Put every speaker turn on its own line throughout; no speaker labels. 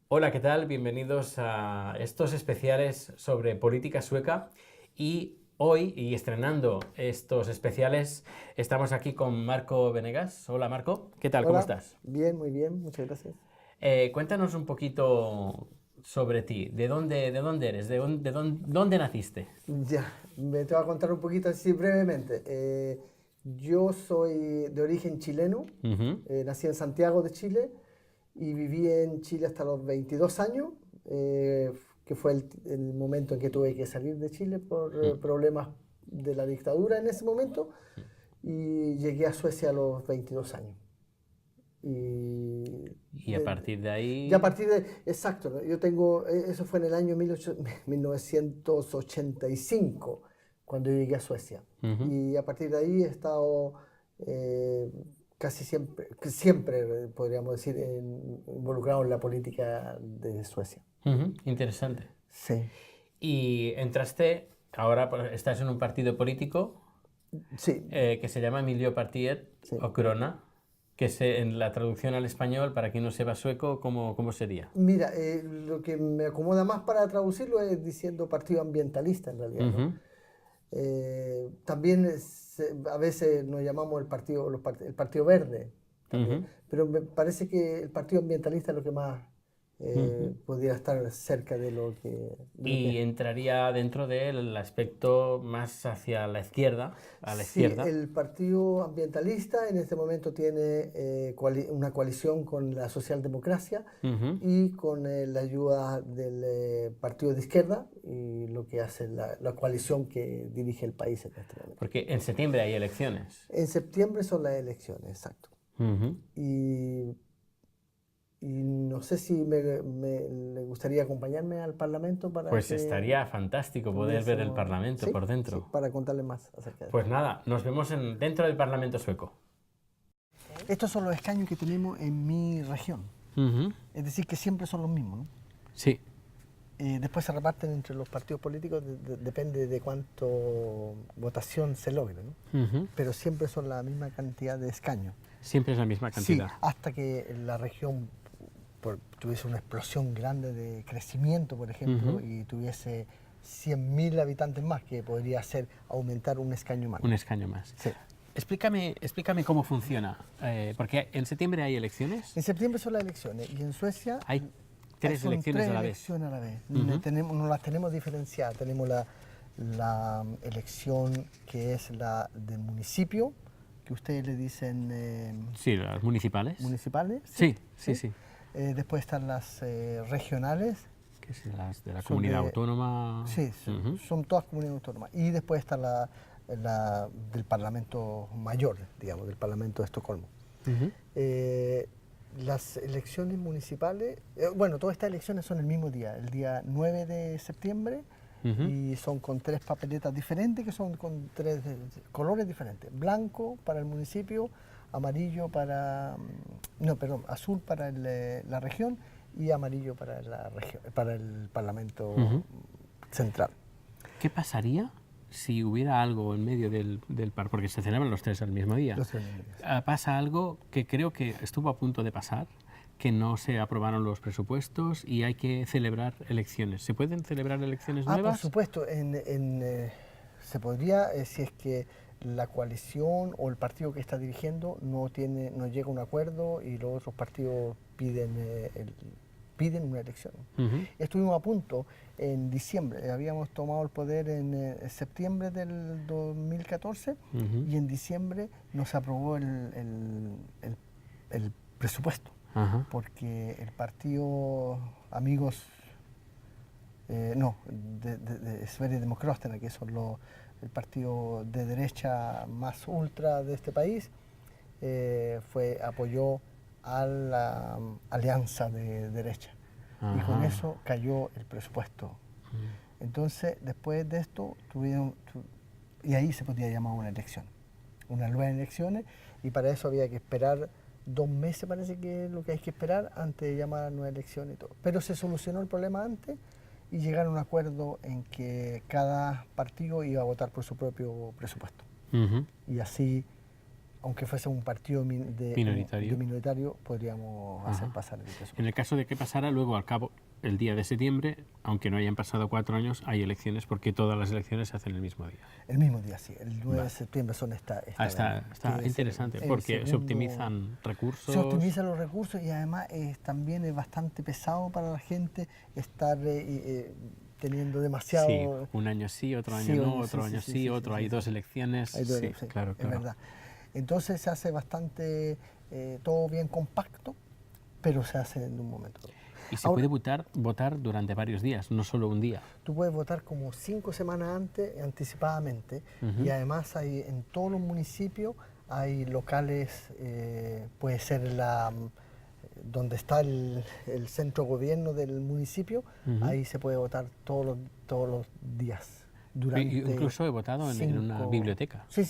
Hola, ¿qué tal? Bienvenidos a estos especiales sobre política sueca. Y hoy, y estrenando estos especiales, estamos aquí con Marco Venegas. Hola, Marco. ¿Qué tal? ¿Cómo
Hola,
estás?
bien, muy bien, muchas gracias.
Cuéntanos un poquito sobre ti. ¿De dónde eres? ¿Dónde naciste?
Ya, me te voy a contar un poquito así brevemente. Yo soy de origen chileno,
Ujú.
nací en Santiago de Chile y viví en Chile hasta los 22 años, que fue el momento en que tuve que salir de Chile por
Mm.
problemas de la dictadura en ese momento y llegué a Suecia a los 22 años. Y
Y a partir de
ya a
ahí...
partir de, exacto, ¿no? Yo tengo, eso fue en el año 1985, cuando yo llegué a Suecia.
Ujú,
Y a partir de ahí he estado eh, casi siempre, podríamos decir, involucrado en la política de Suecia.
ujú. Interesante.
Sí,
Y entraste, ahora estás en un partido político
sí,
que se llama Miljöpartiet
sí.
o Corona, que en la traducción al español, para quien no sepa sueco, ¿cómo sería?
Mira, lo que me acomoda más para traducirlo es diciendo partido ambientalista en realidad, ¿no?
Ujú,
También a veces nos llamamos el Partido Verde también,
ujú,
pero me parece que el Partido Ambientalista es lo que más
ujú.
podría estar cerca de lo que es.
Y entraría dentro del aspecto más hacia la izquierda, a la
Sí,
izquierda.
el Partido Ambientalista en este momento tiene una coalición con la socialdemocracia
Ujú.
y con la ayuda del Partido de Izquierda y lo que hace la coalición que dirige el país en este momento.
Porque en septiembre hay elecciones.
En septiembre son las elecciones, exacto.
Ujú.
Y, y no sé si le gustaría acompañarme al Parlamento para
Pues
que
estaría fantástico poder ver el
tuviésemos,
Parlamento
sí,
por
sí,
dentro.
para contarle más acerca de
Pues
esto.
nada, nos vemos dentro del Parlamento sueco.
Estos son los escaños que tenemos en mi región,
Ujú.
es decir, que siempre son los mismos, ¿no?
Sí.
Después se reparten entre los partidos políticos, depende de cuánto votación se logre, ¿no?
Ujú.
Pero siempre son la misma cantidad de escaños.
Siempre es la misma
Sí,
cantidad.
hasta que la región tuviese una explosión grande de crecimiento, por ejemplo,
Ujú.
y tuviese 100.000 habitantes más, que podría hacer aumentar un escaño más.
Un escaño más.
Sí.
Explícame cómo funciona, porque en septiembre hay elecciones,
En septiembre son las elecciones y en Suecia
hay tres
son
elecciones
tres
a la vez.
elecciones a la vez.
Ujú.
No las tenemos diferenciadas. Tenemos la elección que es la del municipio, que ustedes le dicen
Sí, las municipales.
municipales, ¿sí?
Sí, sí,
¿Sí?
sí.
Después están las regionales,
Que es las de la
son
comunidad
de,
autónoma.
sí,
Ujú.
son todas comunidades autónomas. Y después está la del Parlamento Mayor, digamos, del Parlamento de Estocolmo.
Ujú.
Eh, las elecciones municipales, bueno, todas estas elecciones son el mismo día, el día 9 de septiembre,
Ujú.
y son con tres papeletas diferentes, que son con tres colores diferentes. Blanco para el municipio, amarillo para, no, perdón, azul para la región y amarillo para para el Parlamento
Ujú.
Central.
¿Qué pasaría si hubiera algo en medio del par? Porque se celebran los tres al mismo día.
Los tres mismos días.
Pasa algo que creo que estuvo a punto de pasar, que no se aprobaron los presupuestos y hay que celebrar elecciones. ¿Se pueden celebrar elecciones
Por
nuevas?
supuesto, se podría, si es que la coalición o el partido que está dirigiendo no llega a un acuerdo y los otros partidos piden una elección.
Ujú.
Estuvimos a punto en diciembre, habíamos tomado el poder en septiembre del 2014
Ujú.
y en diciembre nos aprobó el presupuesto,
Ajá.
porque el partido Amigos no, de Sverigedemokraterna, que son el partido de derecha más ultra de este país, apoyó a la alianza de derecha. Y con
Ajá.
eso cayó el presupuesto. Entonces, después de esto, y ahí se podía llamar una elección, unas nuevas elecciones, y para eso había que esperar 2 meses, parece que es lo que hay que esperar antes de llamar a nueva elección y todo. Pero se solucionó el problema antes y llegaron a un acuerdo en que cada partido iba a votar por su propio presupuesto.
Ujú.
Y así aunque fuese un partido minoritario, podríamos hacer pasar el presupuesto.
En el caso de que pasara, luego al cabo, el día de septiembre, aunque no hayan pasado 4 años, hay elecciones porque todas las elecciones se hacen el mismo día.
El mismo día, sí. El 9 de septiembre son
está interesante porque se optimizan recursos.
Se optimizan los recursos y además también es bastante pesado para la gente estar teniendo demasiado...
Sí, un año sí, otro año no, otro año sí, otro hay 2 elecciones. Sí, claro.
Es verdad. Entonces se hace bastante, todo bien compacto, pero se hace en un momento.
Y se puede votar durante varios días, no solo un día.
Tú puedes votar como 5 semanas antes, anticipadamente, y además hay en todos los municipios hay locales, puede ser donde está el centro gobierno del municipio, ahí se puede votar todos los días.
Incluso he votado en una biblioteca.
Sí.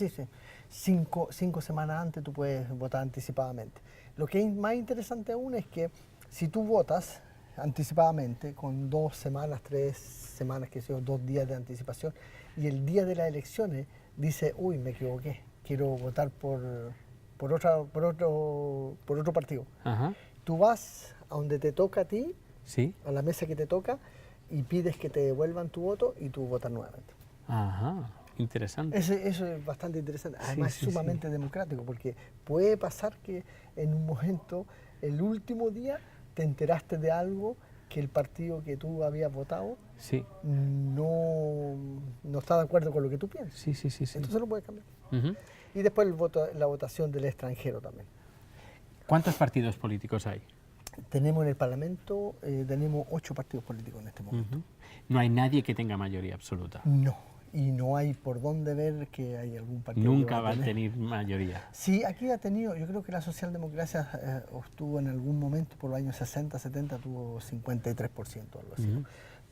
5 semanas antes tú puedes votar anticipadamente. Lo que es más interesante aún es que si tú votas anticipadamente, con 2 semanas, 3 semanas, 2 días de anticipación, y el día de las elecciones dice, uy, me equivoqué, quiero votar por otro partido.
Ajá.
Tú vas a donde te toca a ti,
¿sí?
A la mesa que te toca, y pides que te devuelvan tu voto y tú votas nuevamente.
Ajá, interesante.
Eso es bastante interesante. Además es sumamente democrático, porque puede pasar que en un momento, el último día, te enteraste de algo que el partido que tú habías votado no está de acuerdo con lo que tú piensas.
Sí.
Entonces lo puedes cambiar. Y después la votación del extranjero también.
¿Cuántos partidos políticos hay?
Tenemos en el Parlamento, tenemos 8 partidos políticos en este momento.
¿No hay nadie que tenga mayoría absoluta?
No. Y no hay por dónde ver que hay algún partido.
Nunca va a tener mayoría.
Sí, aquí ha tenido, yo creo que la socialdemocracia obtuvo en algún momento, por los años 60, 70, tuvo 53%, algo así.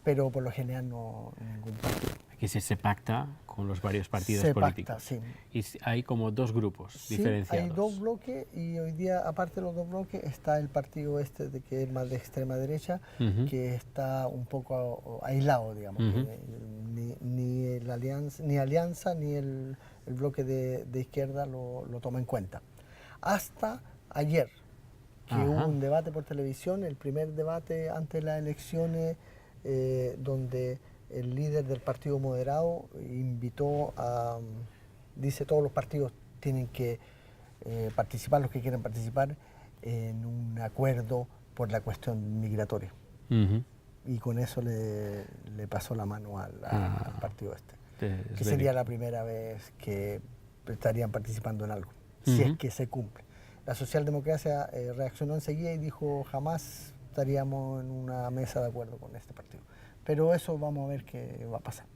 Pero por lo general no ningún partido.
Aquí se pacta con los varios partidos políticos.
Sí.
Y hay como 2 grupos diferenciados.
Hay 2 bloques y hoy día, aparte de los 2 bloques, está el partido que es más de extrema derecha, que está un poco aislado, digamos. Ni Alianza ni el bloque de izquierda lo toma en cuenta. Hasta ayer, que hubo un debate por televisión, el primer debate antes de las elecciones, donde el líder del Partido Moderado invitó dice todos los partidos tienen que participar, los que quieran participar, en un acuerdo por la cuestión migratoria. Y con eso le pasó la mano al partido que sería la primera vez que estarían participando en algo, si es que se cumple. La socialdemocracia reaccionó enseguida y dijo jamás estaríamos en una mesa de acuerdo con este partido. Pero eso vamos a ver qué va a pasar.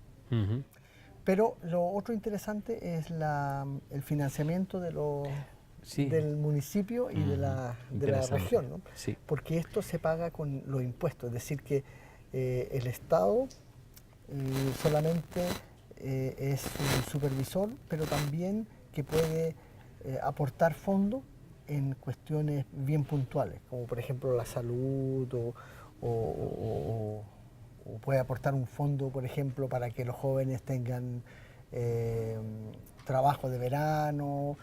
Pero lo otro interesante es el financiamiento del municipio y de la región, ¿no?
Sí.
Porque esto se paga con los impuestos, es decir que el Estado solamente es un supervisor, pero también que puede aportar fondos en cuestiones bien puntuales, como por ejemplo la salud o puede aportar un fondo, por ejemplo, para que los jóvenes tengan trabajo de verano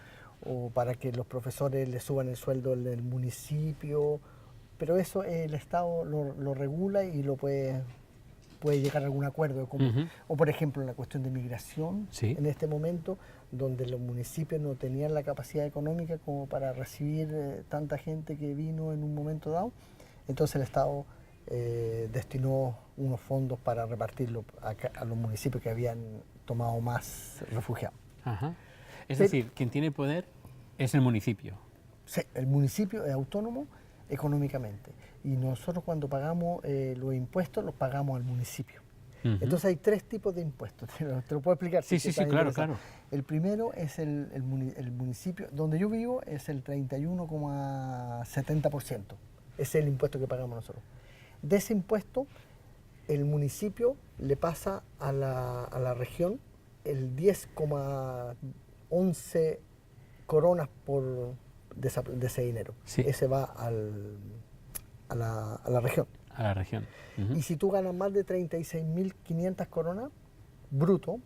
o para que los profesores les suban el sueldo en el municipio, pero eso el Estado lo regula y lo puede llegar a algún acuerdo. O por ejemplo en la cuestión de migración, en este momento, donde los municipios no tenían la capacidad económica como para recibir tanta gente que vino en un momento dado, entonces el Estado destinó unos fondos para repartirlo a los municipios que habían tomado más refugiados.
Es decir, quien tiene poder es el municipio.
Sí, el municipio es autónomo económicamente y nosotros cuando pagamos los impuestos los pagamos al municipio. Entonces hay 3 tipos de impuestos, te lo puedo explicar.
Sí, claro.
El primero es el municipio, donde yo vivo es el 31,70%, es el impuesto que pagamos nosotros. De ese impuesto, el municipio le pasa a la región el 10,11 coronas de ese dinero. Ese va a la región.
A la región.
Y si tú ganas más de 36.500 coronas, bruto,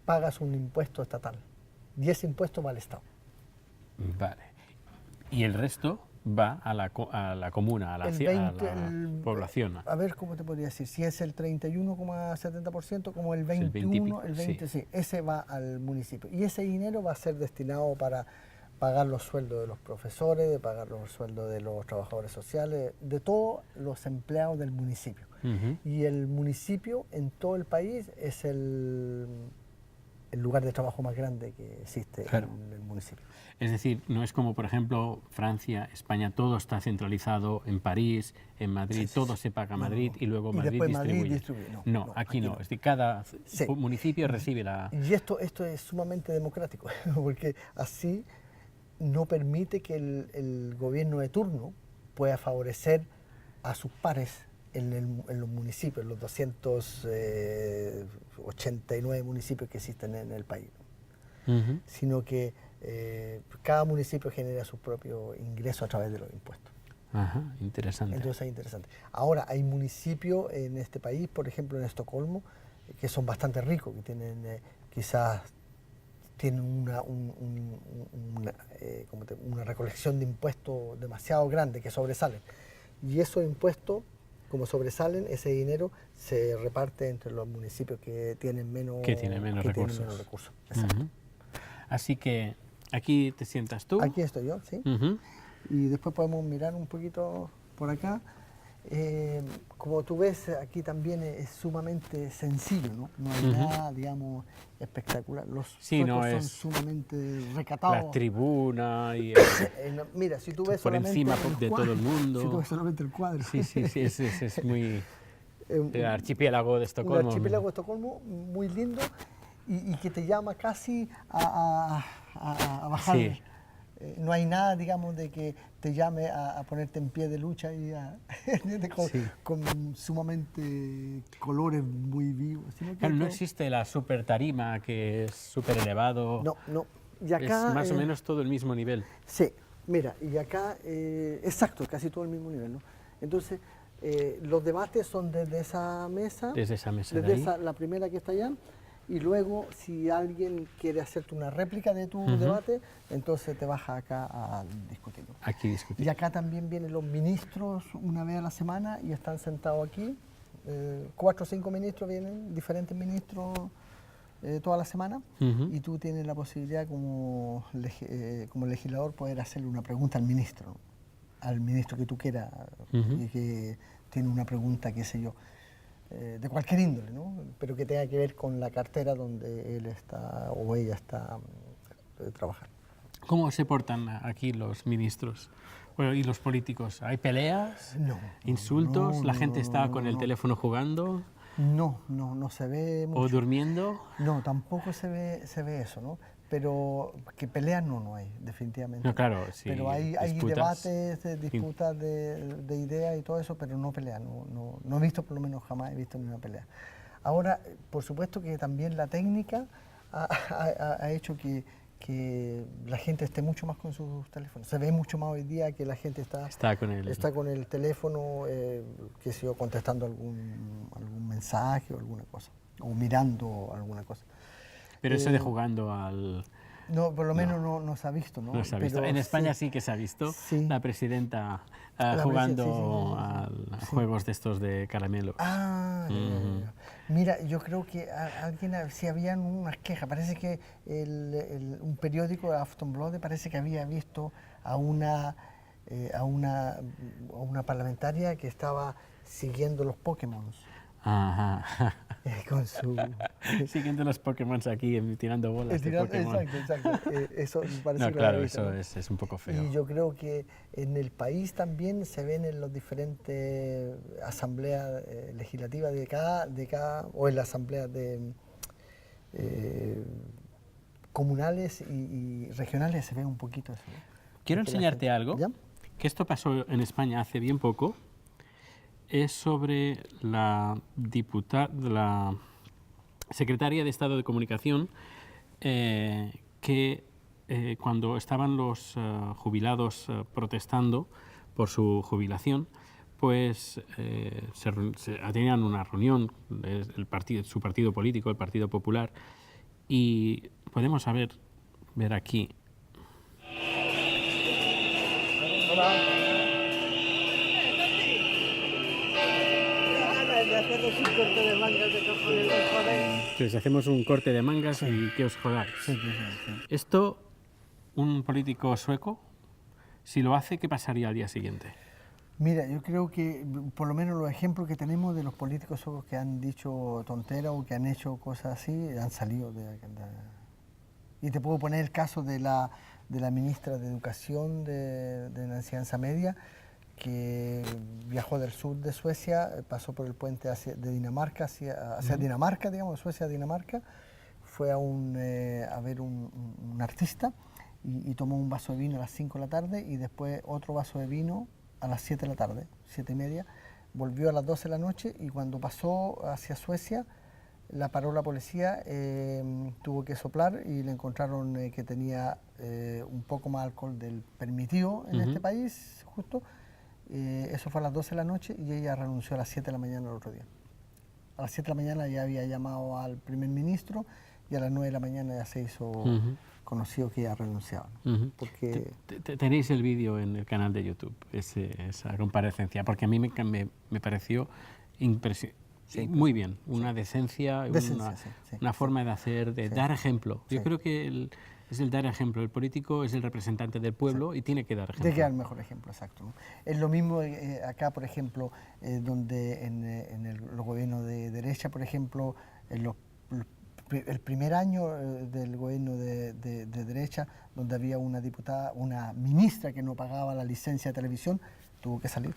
pagas un impuesto estatal. Y ese impuesto va al Estado.
Vale. Y el resto va a la comuna, a la población.
A ver, ¿cómo te podría decir? Si es el 31,70%, como el 21,
el 20 y pico,
el 20, sí, ese va al municipio. Y ese dinero va a ser destinado para pagar los sueldos de los profesores, de pagar los sueldos de los trabajadores sociales, de todos los empleados del municipio. Y el municipio en todo el país es el lugar de trabajo más grande que existe en el municipio.
Es decir, no es como, por ejemplo, Francia, España, todo está centralizado en París, en Madrid, todo se paga a Madrid y luego Madrid distribuye. No, aquí no. Es decir, cada municipio recibe la...
Y esto es sumamente democrático, porque así no permite que el gobierno de turno pueda favorecer a sus pares en los municipios, los 289 municipios que existen en el país, sino que cada municipio genera su propio ingreso a través de los impuestos.
Ajá, interesante.
Entonces es interesante. Ahora, hay municipios en este país, por ejemplo en Estocolmo, que son bastante ricos, que tienen quizás tienen una recolección de impuestos demasiado grande, que sobresalen. Y esos impuestos, como sobresalen, ese dinero se reparte entre los municipios que tienen menos recursos. Exacto.
Así que aquí te sientas tú.
Aquí estoy yo, sí. Y después podemos mirar un poquito por acá. Como tú ves, aquí también es sumamente sencillo, ¿no? No hay nada, digamos, espectacular. Los suecos son sumamente recatados.
La tribuna y...
mira, si tú ves
por encima de todo el mundo.
Si tú ves solamente el cuadro.
Sí, es muy... El archipiélago de Estocolmo.
Un archipiélago de Estocolmo muy lindo y que te llama casi a bajar. Sí. No hay nada, digamos, de que te llame a ponerte en pie de lucha y con sumamente colores muy vivos.
Claro, no existe la super tarima que es súper elevado.
No. Y acá,
es más o menos todo el mismo nivel.
Sí, mira, y acá, exacto, casi todo el mismo nivel, ¿no? Entonces, los debates son desde esa mesa.
Desde esa mesa.
Desde la primera que está allá. Y luego, si alguien quiere hacerte una réplica de tu debate, entonces te baja acá a discutirlo.
Aquí discutir.
Y acá también vienen los ministros una vez a la semana y están sentados aquí. 4 o 5 ministros vienen, diferentes ministros toda la semana. Y tú tienes la posibilidad como legislador poder hacerle una pregunta al ministro que tú quieras, y que tiene una pregunta, qué sé yo, de cualquier índole, ¿no? Pero que tenga que ver con la cartera donde él está o ella está trabajando.
¿Cómo se portan aquí los ministros? Bueno, ¿y los políticos? ¿Hay peleas?
No.
¿Insultos? ¿La gente está con el teléfono jugando?
No se ve mucho.
¿O durmiendo?
No, tampoco se ve eso, ¿no? Pero que peleas no hay, definitivamente.
No, claro, sí.
Pero hay debates, disputas de ideas y todo eso, pero no peleas. No he visto, por lo menos jamás he visto ninguna pelea. Ahora, por supuesto que también la técnica ha hecho que la gente esté mucho más con sus teléfonos. Se ve mucho más hoy día que la gente está con el teléfono, qué sé yo, contestando algún mensaje o alguna cosa, o mirando alguna cosa.
Pero eso de jugando al...
No, por lo menos no se ha visto, ¿no?
No se ha visto. En España sí que se ha visto la presidenta jugando a juegos de estos de caramelos.
Mira, yo creo que si habían unas quejas, parece que un periódico, Aftonbladet, parece que había visto a una parlamentaria que estaba siguiendo los Pokémon.
Ajá.
Con su...
Siguiendo los Pokémon aquí, tirando bolas de Pokémon.
Exacto. Eso parece
no, claro, eso es un poco feo.
Y yo creo que en el país también se ven en las diferentes asambleas legislativas de cada o en las asambleas comunales y regionales se ve un poquito eso, ¿no?
Quiero enseñarte algo,
¿ya?
Que esto pasó en España hace bien poco. Es sobre la secretaria de Estado de Comunicación que cuando estaban los jubilados protestando por su jubilación, pues tenían una reunión, su partido político, el Partido Popular, y podemos ver aquí. Entonces hacemos un corte de mangas y que os jodáis.
Sí.
Esto, un político sueco, si lo hace, ¿qué pasaría al día siguiente?
Mira, yo creo que por lo menos los ejemplos que tenemos de los políticos suecos que han dicho tonteras o que han hecho cosas así, han salido Y te puedo poner el caso de la ministra de Educación de la enseñanza media, que viajó del sur de Suecia, pasó por el puente de Dinamarca hacia Dinamarca, digamos, Suecia a Dinamarca, fue a ver un artista y tomó un vaso de vino a las 5 de la tarde y después otro vaso de vino a las 7 de la tarde, 7:30, volvió a las 12 de la noche y cuando pasó hacia Suecia la paró la policía, tuvo que soplar y le encontraron que tenía un poco más alcohol del permitido en este país, justo. Eso fue a las 12 de la noche y ella renunció a las 7 de la mañana el otro día. A las 7 de la mañana ya había llamado al primer ministro y a las 9 de la mañana ya se hizo conocido que ella renunciaba. Porque
Tenéis el vídeo en el canal de YouTube, esa comparecencia, porque a mí me pareció impresionante. Sí, muy bien, una decencia, una forma de hacer, de dar ejemplo. Yo creo que es el dar ejemplo. El político es el representante del pueblo y tiene que dar ejemplo.
Tiene que dar el mejor ejemplo, exacto, ¿no? Es lo mismo acá, por ejemplo, donde en el gobierno de derecha, por ejemplo, el primer año del gobierno de derecha, donde había una diputada, una ministra que no pagaba la licencia de televisión, tuvo que salir.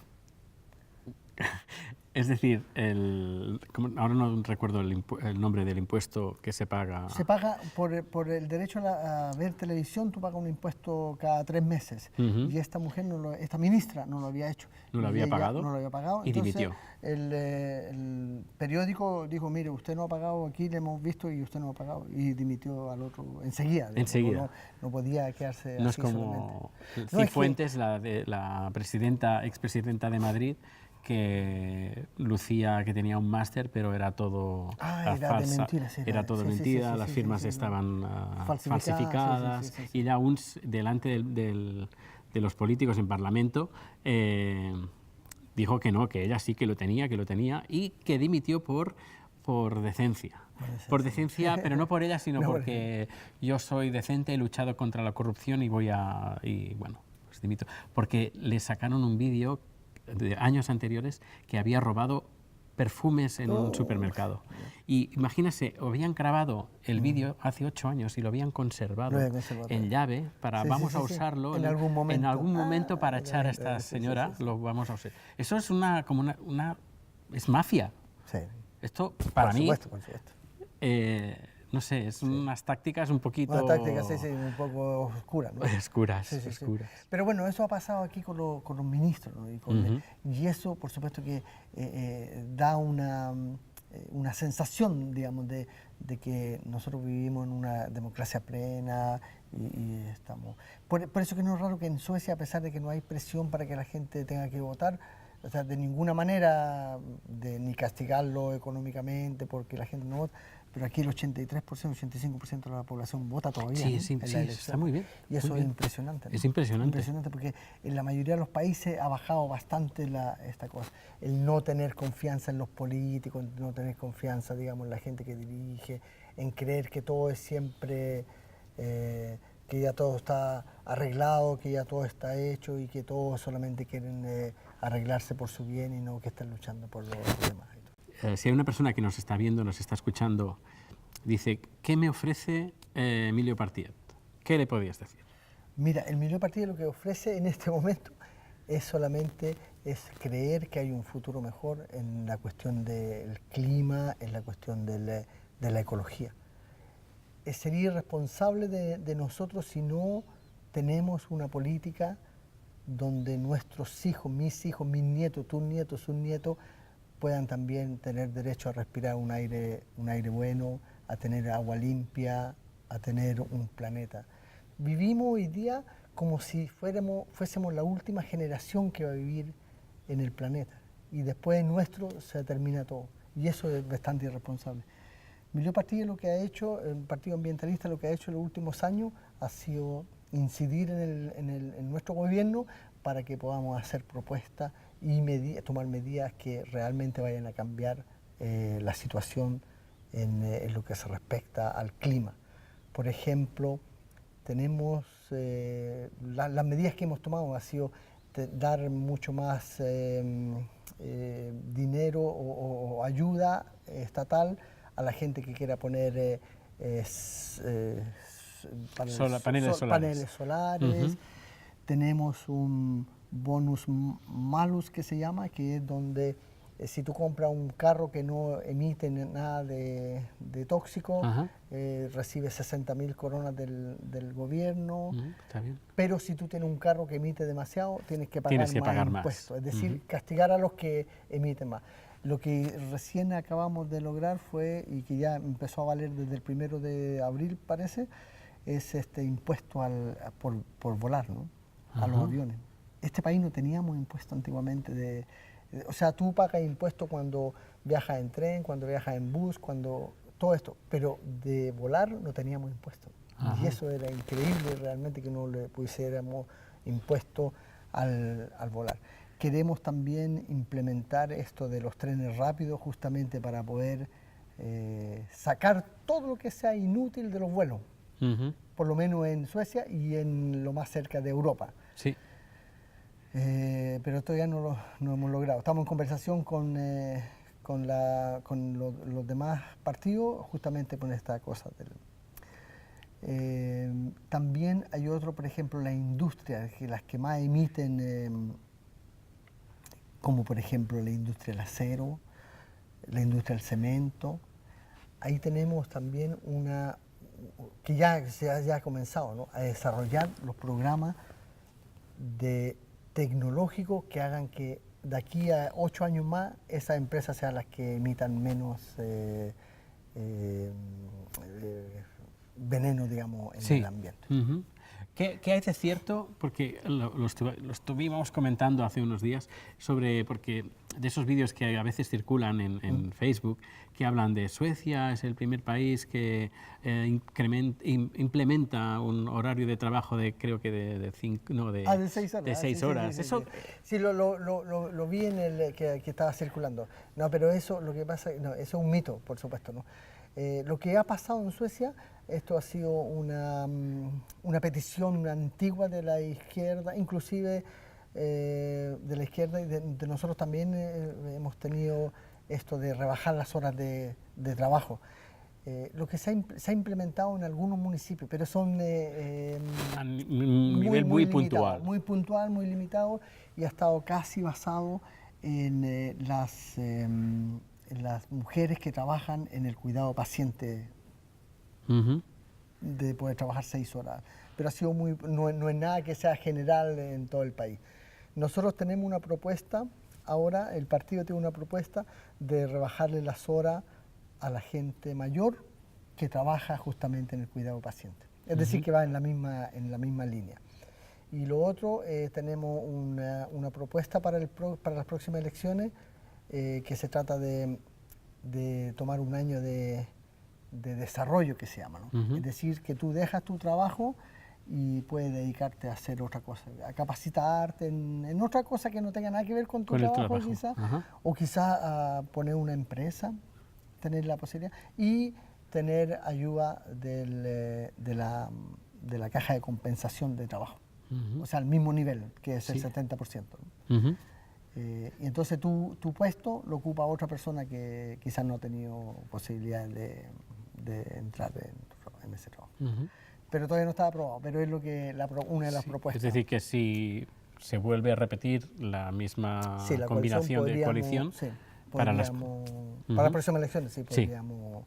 Es decir, ahora no recuerdo el nombre del impuesto que se paga.
Se paga por el derecho a ver televisión, tú pagas un impuesto cada 3 meses. Y esta mujer, esta ministra, no lo había hecho.
No lo había pagado.
No lo había pagado.
Y
entonces,
dimitió.
El periódico dijo, mire, usted no ha pagado, aquí le hemos visto y usted no ha pagado. Y dimitió al otro enseguida.
Enseguida.
No podía quedarse
no
así
es como
solamente.
Cifuentes, la expresidenta de Madrid, que lucía que tenía un máster, pero era todo
era de mentira,
era todo mentira, las firmas estaban falsificadas y aún delante de los políticos en Parlamento dijo que no, que ella sí que lo tenía y que dimitió por decencia. Por decencia, pero no por ella, sino porque yo soy decente, he luchado contra la corrupción y bueno, pues dimito. Porque le sacaron un vídeo de años anteriores que había robado perfumes en un supermercado. Y imagínese, habían grabado el vídeo hace 8 años y lo habían conservado en llave para vamos a usarlo en algún momento para echar a esta señora, lo vamos a usar. Eso es es mafia.
Sí.
Esto para mí,
por supuesto.
No sé, es unas tácticas un poquito...
Unas tácticas, un poco oscuras, ¿no?
Oscuras.
Pero bueno, eso ha pasado aquí con los ministros, ¿no? Y eso, por supuesto, que da una sensación, digamos, de que nosotros vivimos en una democracia plena y estamos... Por eso que no es raro que en Suecia, a pesar de que no hay presión para que la gente tenga que votar, o sea, de ninguna manera, ni castigarlo económicamente porque la gente no vota, pero aquí el 83%, 85% de la población vota todavía.
Sí, está muy bien.
Y eso es impresionante, ¿no?
Es impresionante.
Impresionante porque en la mayoría de los países ha bajado bastante esta cosa. El no tener confianza en los políticos, no tener confianza, digamos, en la gente que dirige, en creer que todo es siempre... que ya todo está arreglado, que ya todo está hecho y que todos solamente quieren arreglarse por su bien y no que estén luchando por los demás.
Si hay una persona que nos está viendo, nos está escuchando, dice, ¿qué me ofrece Emilio Partiet? ¿Qué le podrías decir?
Mira, el Emilio Partiet lo que ofrece en este momento es creer que hay un futuro mejor en la cuestión del clima, en la cuestión de la ecología. Sería irresponsable de nosotros si no tenemos una política donde nuestros hijos, mis nietos, tus nietos, sus nietos, puedan también tener derecho a respirar un aire bueno, a tener agua limpia, a tener un planeta. Vivimos hoy día como si fuésemos la última generación que va a vivir en el planeta y después de nuestro se termina todo y eso es bastante irresponsable. Emilio Partiet lo que ha hecho, el Partido Ambientalista lo que ha hecho en los últimos años ha sido incidir en nuestro gobierno para que podamos hacer propuestas y tomar medidas que realmente vayan a cambiar la situación en lo que se respecta al clima. Por ejemplo, tenemos las medidas que hemos tomado ha sido dar mucho más dinero o ayuda estatal a la gente que quiera poner paneles solares. Tenemos un bonus malus que se llama, que es donde si tú compras un carro que no emite nada de tóxico, recibes 60.000 coronas del gobierno.
Está bien.
Pero si tú tienes un carro que emite demasiado, tienes que pagar más impuestos. Es decir, castigar a los que emiten más. Lo que recién acabamos de lograr fue, y que ya empezó a valer desde el 1 de abril, parece, es este impuesto por volar, ¿no? A los aviones. Este país no teníamos impuesto antiguamente o sea, tú pagas impuestos cuando viajas en tren, cuando viajas en bus, todo esto, pero de volar no teníamos impuestos. Y eso era increíble realmente, que no le pusiéramos impuesto al volar. Queremos también implementar esto de los trenes rápidos justamente para poder sacar todo lo que sea inútil de los vuelos, por lo menos en Suecia y en lo más cerca de Europa.
Sí.
Pero todavía no lo hemos logrado. Estamos en conversación con los demás partidos justamente con esta cosa. También hay otro, por ejemplo, la industria, las que más emiten, como por ejemplo la industria del acero, la industria del cemento. Ahí tenemos también que ya ha comenzado, ¿no?, a desarrollar los programas tecnológicos que hagan que de aquí a 8 años más esas empresas sean las que emitan menos veneno, digamos, en el ambiente.
¿Qué hay de cierto? Porque lo estuvimos comentando hace unos días porque de esos vídeos que a veces circulan en Facebook, que hablan de Suecia es el primer país que implementa un horario de trabajo creo que de 6 horas.
De 6 horas. Sí, lo vi en el que estaba circulando. No, pero eso, lo que pasa, no, eso es un mito, por supuesto, ¿no? Lo que ha pasado en Suecia, esto ha sido una petición antigua de la izquierda, inclusive de la izquierda y de nosotros también hemos tenido esto de rebajar las horas de trabajo. Lo que se ha implementado en algunos municipios, pero son
a nivel muy puntual.
Muy puntual, muy limitado, y ha estado casi basado en las mujeres que trabajan en el cuidado paciente, de poder trabajar 6 horas. Pero ha sido no es nada que sea general en todo el país. Nosotros tenemos una propuesta, ahora el partido tiene una propuesta de rebajarle las horas a la gente mayor que trabaja justamente en el cuidado paciente. Es decir, que va en la misma línea. Y lo otro, tenemos una propuesta para las próximas elecciones, que se trata de tomar un año de desarrollo, que se llama, ¿no? Es decir, que tú dejas tu trabajo y puedes dedicarte a hacer otra cosa, a capacitarte en otra cosa que no tenga nada que ver con tu trabajo. Quizás, o quizás a poner una empresa, tener la posibilidad, y tener ayuda de la caja de compensación de trabajo, o sea, al mismo nivel, que es el 70%, ¿no? Y entonces tu puesto lo ocupa otra persona que quizás no ha tenido posibilidad de entrar en ese trabajo. Pero todavía no está aprobado, pero es una de las propuestas.
Es decir, que si se vuelve a repetir la misma combinación de coalición, para las
próximas elecciones, podríamos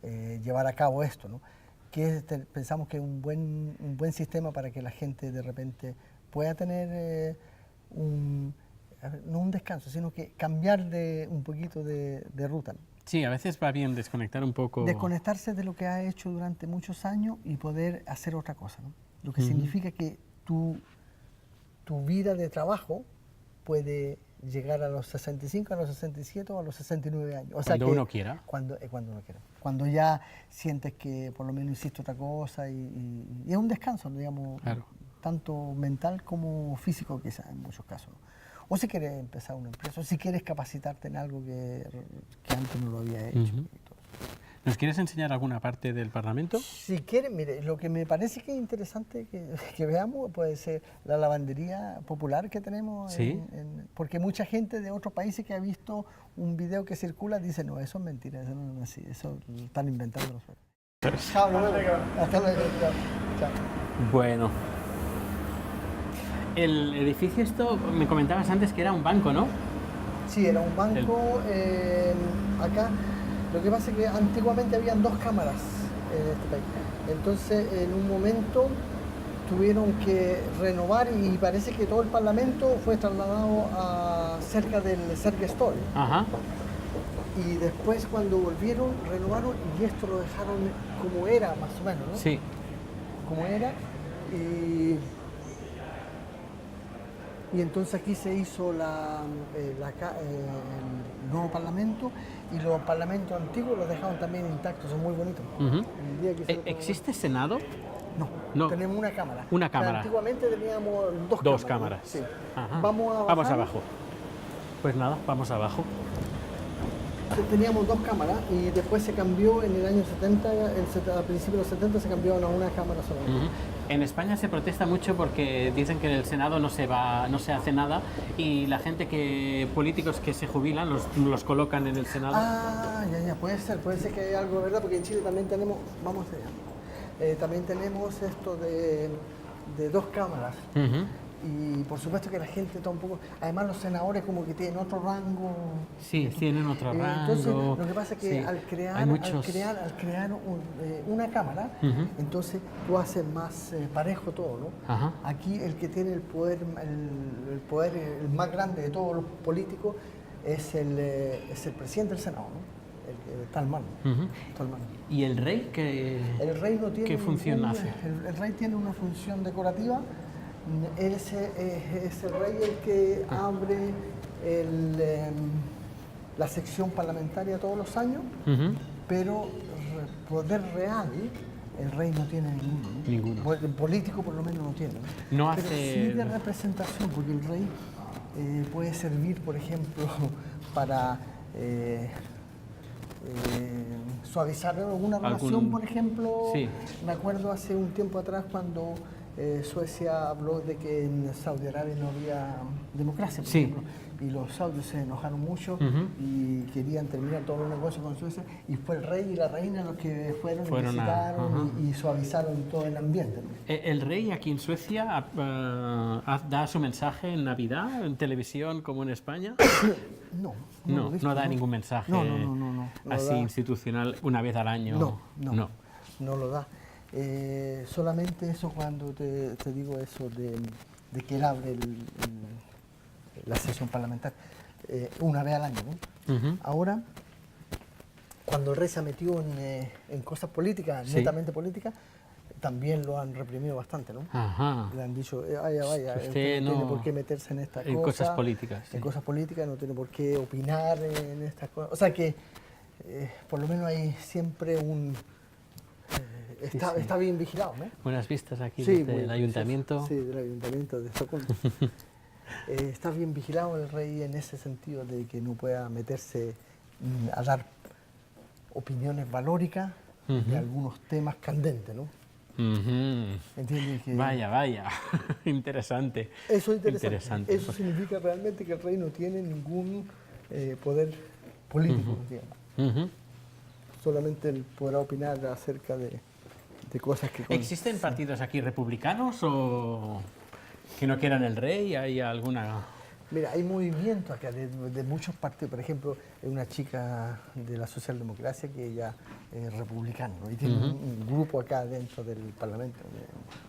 llevar a cabo esto, ¿no? Que pensamos que es un buen sistema para que la gente de repente pueda tener no un descanso, sino que cambiar un poquito de ruta, ¿no?
Sí, a veces va bien desconectar un poco.
Desconectarse de lo que ha hecho durante muchos años y poder hacer otra cosa, ¿no? Lo que significa que tu vida de trabajo puede llegar a los 65, a los 67 o a los 69 años. O sea,
cuando uno quiera.
Cuando uno quiera. Cuando ya sientes que por lo menos hiciste otra cosa y es un descanso, digamos.
Claro.
tanto mental como físico quizás en muchos casos. O si quieres empezar una empresa, o si quieres capacitarte en algo que antes no lo había hecho.
Ujú. ¿Nos quieres enseñar alguna parte del Parlamento?
Si quieres, mire, lo que me parece que es interesante que veamos puede ser la lavandería popular que tenemos.
Sí.
Porque mucha gente de otros países que ha visto un video que circula dice, no, eso es mentira, eso no es así, eso lo están inventando los otros. Chao, nos vemos. Hasta luego. Chao.
Bueno. El edificio esto, me comentabas antes que era un banco, ¿no?
Sí, era un banco acá. Lo que pasa es que antiguamente habían 2 cámaras en este país. Entonces, en un momento tuvieron que renovar y parece que todo el Parlamento fue trasladado a cerca del Sergestol.
Ajá.
Y después cuando volvieron, renovaron y esto lo dejaron como era, más o menos, ¿no?
Sí.
Como era. Y entonces aquí se hizo el nuevo Parlamento y los parlamentos antiguos los dejaron también intactos, son muy bonitos.
Ujú.
El día que se
¿Existe Senado?
No,
No.
tenemos una cámara.
Una cámara.
Antiguamente teníamos 2 cámaras.
2 cámaras.
Sí.
Ajá.
Vamos
Vamos abajo. Pues nada, vamos abajo.
Teníamos 2 cámaras y después se cambió en el año 70, a principios de los 70 se cambió a una cámara solamente.
Ujú. En España se protesta mucho porque dicen que en el Senado no se hace nada y la gente políticos que se jubilan los colocan en el Senado.
Ah, ya, puede ser que hay algo de verdad, porque en Chile también tenemos, vamos allá, también tenemos esto de 2 cámaras.
Ujú.
Y por supuesto que la gente está un poco, además los senadores como que tienen otro rango.
Sí, tienen otro rango.
Entonces, lo que pasa es que
Sí.
al crear una cámara,
Ujú.
entonces tú haces más parejo todo, ¿no?
Ajá.
Aquí el que tiene el poder el más grande de todos los políticos es el presidente del Senado, ¿no? El que está al mando.
Ujú.
Está al mando.
¿Y el rey
El rey no tiene
qué función hace?
El rey tiene una función decorativa. Es el rey el que abre la sección parlamentaria todos los años,
Ujú.
pero poder real el rey no tiene ninguno. ¿no?
Ninguno.
El político por lo menos no tiene. ¿no?
No
Pero
hace-
sí de representación, porque el rey puede servir, por ejemplo, para suavizar alguna relación, por ejemplo.
Sí.
Me acuerdo hace un tiempo atrás cuando Suecia habló de que en Saudi Arabia no había democracia, por
Sí.
ejemplo, y los saudios se enojaron mucho
Ujú.
y querían terminar todos los negocios con Suecia, y fue el rey y la reina los que fueron y
Fueron
visitaron
ajá.
y suavizaron todo el ambiente. ¿no?
El rey aquí en Suecia da su mensaje en Navidad, en televisión como en España.
No,
No,
lo he visto,
no da ningún mensaje
No
así
da.
institucional una vez al año.
No lo da. Solamente eso cuando te digo eso de que él abre la sesión parlamentaria, una vez al año. ¿no?
Ujú.
Ahora, cuando el rey se ha metido en cosas políticas,
Sí.
netamente políticas, también lo han reprimido bastante, ¿no?
Ajá.
Le han dicho, vaya,
Usted
no tiene
no-
por qué meterse en esta
en
cosa,
cosas políticas, sí.
En cosas políticas, no tiene por qué opinar en estas cosas. O sea que, por lo menos hay siempre está bien vigilado, ¿no?
Buenas vistas aquí
Sí,
desde
muy
el ayuntamiento.
Sí, del ayuntamiento de Estocolmo. Está bien vigilado el rey en ese sentido de que no pueda meterse a dar opiniones valóricas
Ujú.
de algunos temas candentes, ¿no?
Ujú.
¿Entiendes? Que
Vaya, interesante.
eso es interesante.
Interesante.
Eso significa realmente que el rey no tiene ningún poder político, digamos.
Ujú.
Solamente él podrá opinar acerca de cosas que...
¿Existen partidos aquí republicanos o que no quieran el rey? ¿Hay alguna...?
Mira, hay movimientos acá de muchos partidos. Por ejemplo, hay una chica de la socialdemocracia que ella es republicana, ¿no? Y tiene un grupo acá dentro del Parlamento,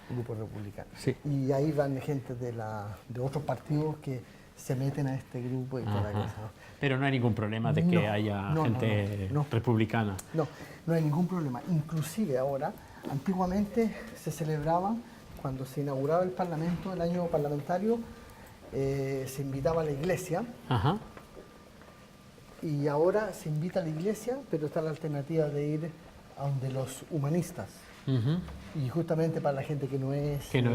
un grupo republicano.
Sí.
Y ahí van gente de otros partidos que se meten a este grupo y toda la
Ajá.
cosa, ¿no?
Pero no hay ningún problema de que
No,
haya
no,
gente
no.
republicana.
No hay ningún problema. Inclusive ahora, antiguamente se celebraba, cuando se inauguraba el Parlamento, el año parlamentario, se invitaba a la iglesia,
Ajá.
y ahora se invita a la iglesia, pero está la alternativa de ir a donde los humanistas.
Ujú.
Y justamente para la gente que no es... que no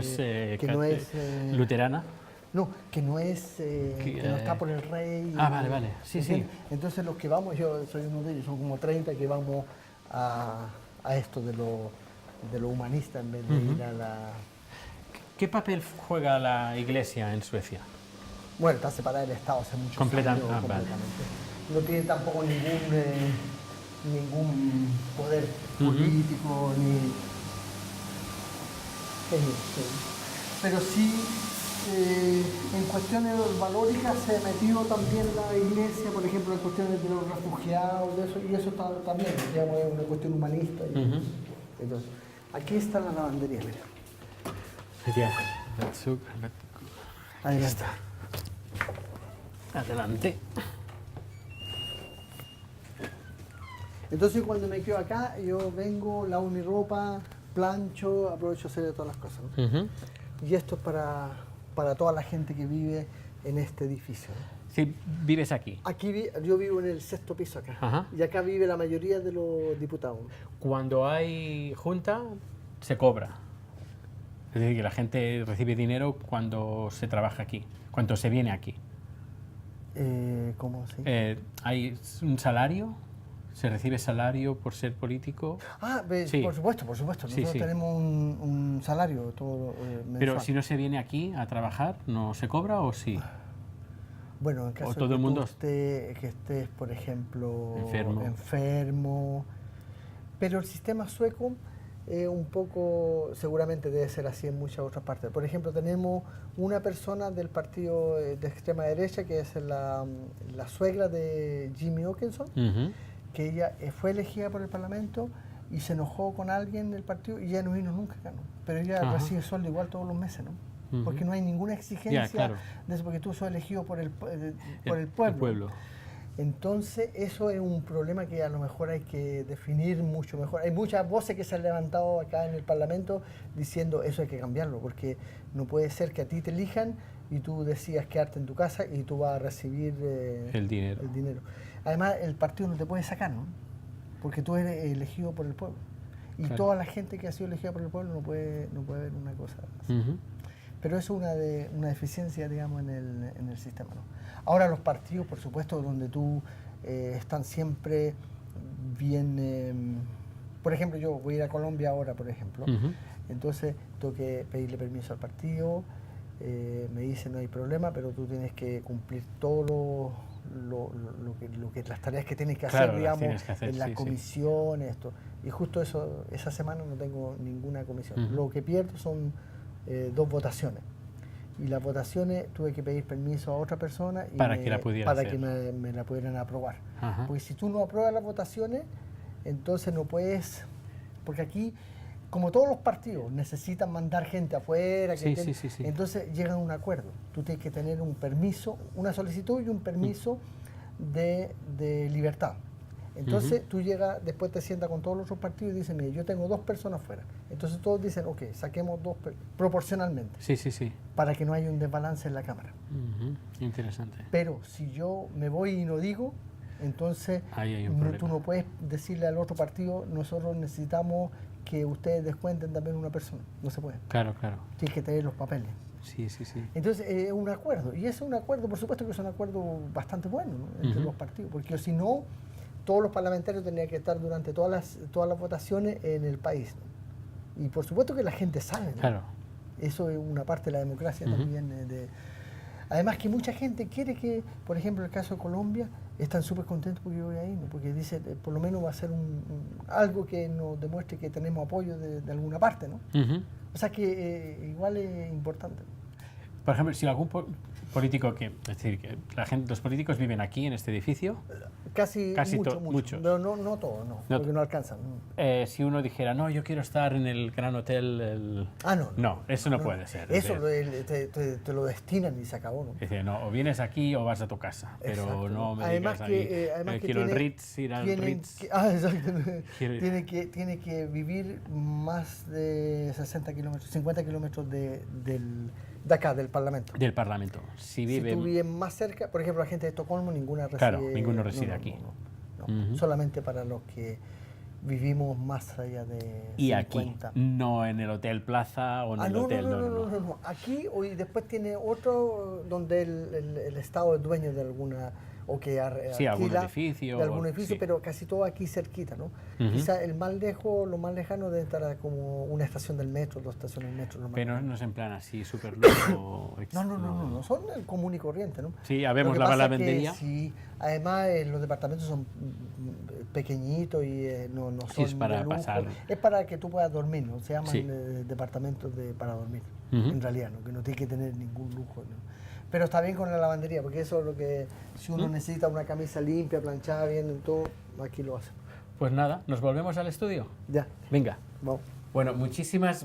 es
luterana.
No, que no está por el rey.
Vale. Sí.
Entonces los que vamos, yo soy uno de ellos, son como 30 que vamos a esto de lo humanista en vez de ir a la...
¿Qué papel juega la Iglesia en Suecia?
Bueno, está separada del Estado hace muchos años.
Completamente.
No tiene tampoco ningún poder político, ni... Pero sí, en cuestiones valóricas se ha metido también la Iglesia, por ejemplo, en cuestiones de los refugiados, de eso, y eso está también, digamos, es una cuestión humanista. Entonces, aquí está la lavandería, mira. Ahí está.
Adelante.
Entonces cuando me quedo acá, yo vengo, lavo mi ropa, plancho, aprovecho a hacer todas las cosas, ¿no? Y esto es para toda la gente que vive en este edificio, ¿no?
Sí, vives aquí.
Yo vivo en el 6º piso acá.
Ajá.
Y acá vive la mayoría de los diputados.
Cuando hay junta, se cobra. Es decir, que la gente recibe dinero cuando se trabaja aquí, cuando se viene aquí.
¿Cómo así?
¿Hay un salario? ¿Se recibe salario por ser político?
Sí. Por supuesto. Nosotros tenemos un salario todo mensual.
Pero si no se viene aquí a trabajar, ¿no se cobra o sí?
Bueno, en caso de que estés, por ejemplo, enfermo. Pero el sistema sueco un poco, seguramente debe ser así en muchas otras partes. Por ejemplo, tenemos una persona del partido de extrema derecha que es la suegra de Jimmy Åkesson, que ella fue elegida por el Parlamento y se enojó con alguien del partido y ya no vino nunca acá, ¿no? Pero ella recibe sueldo igual todos los meses, ¿no? Porque no hay ninguna exigencia de eso, porque tú sos elegido por el pueblo. Entonces, eso es un problema que a lo mejor hay que definir mucho mejor. Hay muchas voces que se han levantado acá en el Parlamento diciendo eso hay que cambiarlo, porque no puede ser que a ti te elijan y tú decidas quedarte en tu casa y tú vas a recibir
el dinero.
Además, el partido no te puede sacar, ¿no? Porque tú eres elegido por el pueblo. Y toda la gente que ha sido elegida por el pueblo no puede ver una cosa así. Pero eso es una deficiencia, digamos, en el sistema, ¿no? Ahora los partidos, por supuesto, donde tú están siempre bien... por ejemplo, yo voy a ir a Colombia ahora, por ejemplo. Entonces tengo que pedirle permiso al partido. Me dice no hay problema, pero tú tienes que cumplir todo las tareas que tienes que hacer, digamos, en las comisiones, esto. Y justo esa semana no tengo ninguna comisión. Lo que pierdo son 2 votaciones. Y las votaciones tuve que pedir permiso a otra persona y
para que
me la pudieran aprobar. Porque si tú no apruebas las votaciones, entonces no puedes, porque aquí, como todos los partidos, necesitan mandar gente afuera, entonces llegan a un acuerdo. Tú tienes que tener un permiso, una solicitud y un permiso de libertad. Entonces tú llegas, después te sientas con todos los otros partidos y dices, mire, yo tengo 2 personas fuera. Entonces todos dicen, ok, saquemos 2 proporcionalmente. Para que no haya un desbalance en la Cámara.
Interesante.
Pero si yo me voy y no digo, entonces tú no puedes decirle al otro partido, nosotros necesitamos que ustedes descuenten también una persona. No se puede.
Claro.
Tienes que tener los papeles. Entonces es un acuerdo. Y es un acuerdo, por supuesto que es un acuerdo bastante bueno, ¿no? Entre los partidos. Porque si no, todos los parlamentarios tendrían que estar durante todas las votaciones en el país, ¿no? Y por supuesto que la gente sabe, ¿no?
Claro.
Eso es una parte de la democracia también. Además que mucha gente quiere que, por ejemplo, en el caso de Colombia, están súper contentos porque yo voy ahí, ¿no? Porque dice, por lo menos va a ser algo que nos demuestre que tenemos apoyo de alguna parte, ¿no? O sea que igual es importante.
Por ejemplo, si algún político es decir, que los políticos viven aquí en este edificio.
Casi muchos. Pero no todos, porque no alcanzan.
Si uno dijera, no, yo quiero estar en el gran hotel... No, eso no puede ser.
Eso te lo destinan y se acabó, ¿no?
Es decir, no, o vienes aquí o vas a tu casa, pero
exacto.
No me
además
digas
que,
ahí, quiero el Ritz, ir al Ritz.
Exacto. Tiene que vivir más de 60 kilómetros, 50 kilómetros de acá, del Parlamento.
Del Parlamento. Si
tú vives más cerca, por ejemplo, la gente de Estocolmo, ninguno reside
Claro, ninguno reside aquí.
No. Solamente para los que vivimos más allá de
Y
50.
aquí, no en el Hotel Plaza o en el hotel,
No. Aquí hoy después tiene otro donde el Estado es dueño de alguna, o que
Sí, algún
alquila
edificio.
de algún edificio,
Sí.
pero casi todo aquí cerquita, ¿no?
Ujú.
Quizá el más lejos, lo más lejano debe estar como una estación del metro, 2 estaciones del metro. Lo más
Pero
lejano.
no es en plan así, súper lujo.
No, son el común y corriente, ¿no?
Sí,
Lo
habemos
que
la
pasa es que
lavandería.
sí, además los departamentos son pequeñitos y no
Sí, es
son
para
de lujo.
pasar.
Es para que tú puedas dormir, ¿no? Se llaman
Sí.
departamentos para dormir,
Ujú.
en realidad, ¿no? Que no tiene que tener ningún lujo, ¿no? Pero está bien con la lavandería, porque eso es lo que, si uno necesita una camisa limpia, planchada bien, todo, aquí lo hace.
Pues nada, ¿nos volvemos al estudio?
Ya,
Venga.
vamos.
Bueno, muchísimas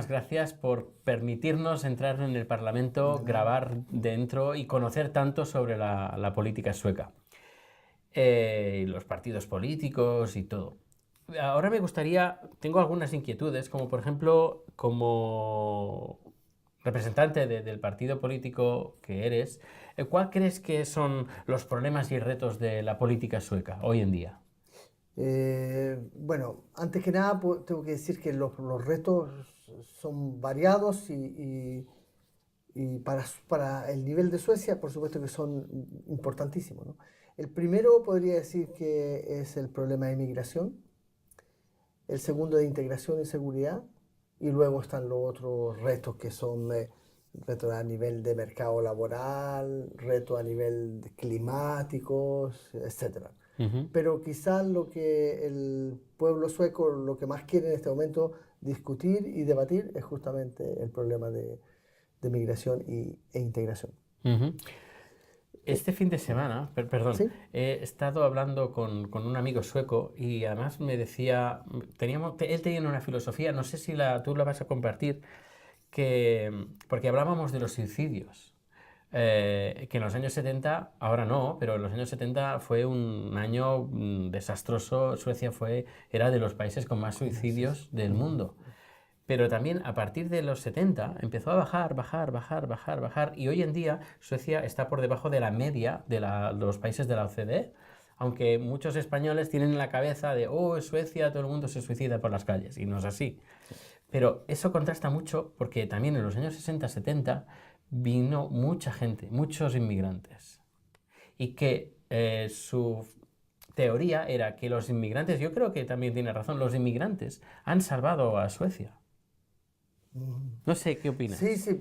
gracias por permitirnos entrar en el Parlamento, grabar dentro y conocer tanto sobre la política sueca. Y los partidos políticos y todo. Ahora me gustaría, tengo algunas inquietudes, como por ejemplo, como representante del partido político que eres, ¿cuál crees que son los problemas y retos de la política sueca hoy en día?
Bueno, antes que nada tengo que decir que los retos son variados y para el nivel de Suecia, por supuesto que son importantísimos, ¿no? El primero podría decir que es el problema de inmigración, el segundo de integración y seguridad, y luego están los otros retos que son retos a nivel de mercado laboral, retos a nivel climáticos, etcétera.
Ujú.
Pero quizás lo que el pueblo sueco lo que más quiere en este momento discutir y debatir es justamente el problema de migración e integración.
Ujú.
Eh,
Este fin de semana, perdón,
¿Sí?
he estado hablando con un amigo sueco y además me decía, él tenía una filosofía, no sé si tú la vas a compartir, porque hablábamos de los suicidios, que en los años 70, ahora no, pero en los años 70 fue un año desastroso. Suecia era de los países con más suicidios del mundo. Pero también a partir de los 70 empezó a bajar, y hoy en día Suecia está por debajo de la media de los países de la OCDE, aunque muchos españoles tienen en la cabeza de, oh, Suecia, todo el mundo se suicida por las calles, y no es así. Pero eso contrasta mucho porque también en los años 60-70 vino mucha gente, muchos inmigrantes, y que su teoría era que los inmigrantes, yo creo que también tiene razón, los inmigrantes han salvado a Suecia. No sé, ¿qué opinas?
Sí, sí,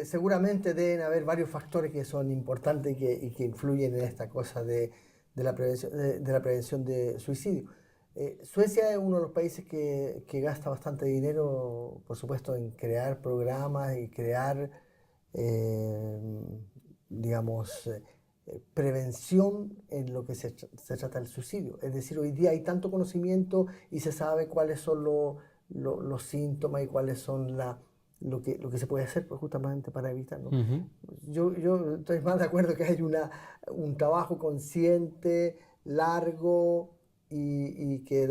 seguramente deben haber varios factores que son importantes y que influyen en esta cosa de la prevención de suicidio. Suecia es uno de los países que gasta bastante dinero, por supuesto, en crear programas y crear, eh, digamos, prevención en lo que se trata del suicidio. Es decir, hoy día hay tanto conocimiento y se sabe cuáles son los síntomas y cuáles son lo que se puede hacer pues, justamente para evitarlo.
Ujú.
Yo estoy más de acuerdo que hay un trabajo consciente, largo y que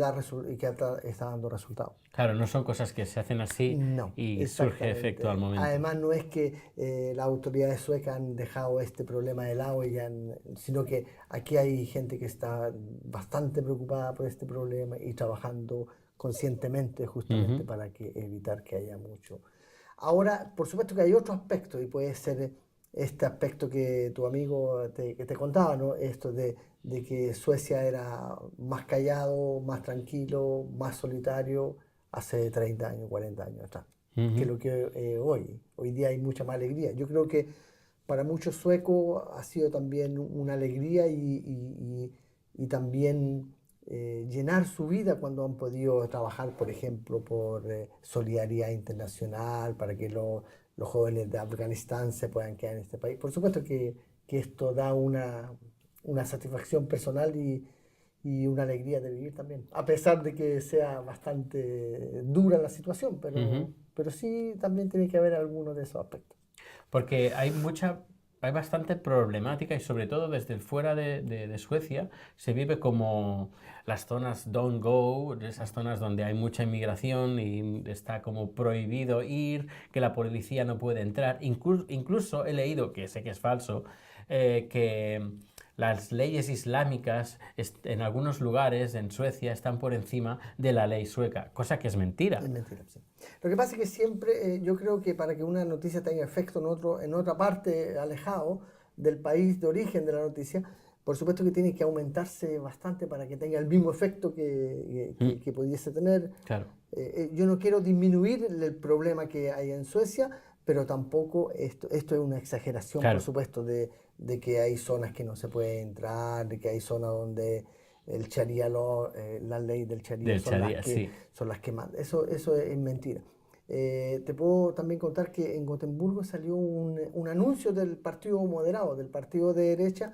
está dando resultados.
Claro, no son cosas que se hacen así
No,
y surge
exactamente.
efecto al momento.
Además, no es que las autoridades suecas han dejado este problema de lado, sino que aquí hay gente que está bastante preocupada por este problema y trabajando conscientemente justamente
Ujú.
para evitar que haya mucho. Ahora, por supuesto que hay otro aspecto y puede ser este aspecto que tu amigo que te contaba, ¿no? Esto de que Suecia era más callado, más tranquilo, más solitario hace 30 años, 40 años atrás, que
Ujú.
lo que hoy. Hoy día hay mucha más alegría. Yo creo que para muchos suecos ha sido también una alegría y también llenar su vida cuando han podido trabajar, por ejemplo, por solidaridad internacional, para que los jóvenes de Afganistán se puedan quedar en este país. Por supuesto que esto da una satisfacción personal y una alegría de vivir también, a pesar de que sea bastante dura la situación,
Ujú.
pero sí también tiene que haber algunos de esos aspectos.
Porque hay bastante problemática y sobre todo desde el fuera de Suecia se vive como las zonas don't go, esas zonas donde hay mucha inmigración y está como prohibido ir, que la policía no puede entrar. Incluso he leído, que sé que es falso, que las leyes islámicas en algunos lugares en Suecia están por encima de la ley sueca, cosa que es mentira.
Es mentira, sí. Lo que pasa es que siempre, yo creo que para que una noticia tenga efecto en otra parte alejado del país de origen de la noticia, por supuesto que tiene que aumentarse bastante para que tenga el mismo efecto que pudiese tener.
Claro.
Yo no quiero disminuir el problema que hay en Suecia, pero tampoco esto es una exageración,
Claro.
por supuesto, de que hay zonas que no se puede entrar, de que hay zonas donde el Sharia law, la ley del Sharia,
Sí.
son las que mandan. Eso es mentira. Te puedo también contar que en Gotemburgo salió un anuncio del partido moderado, del partido de derecha,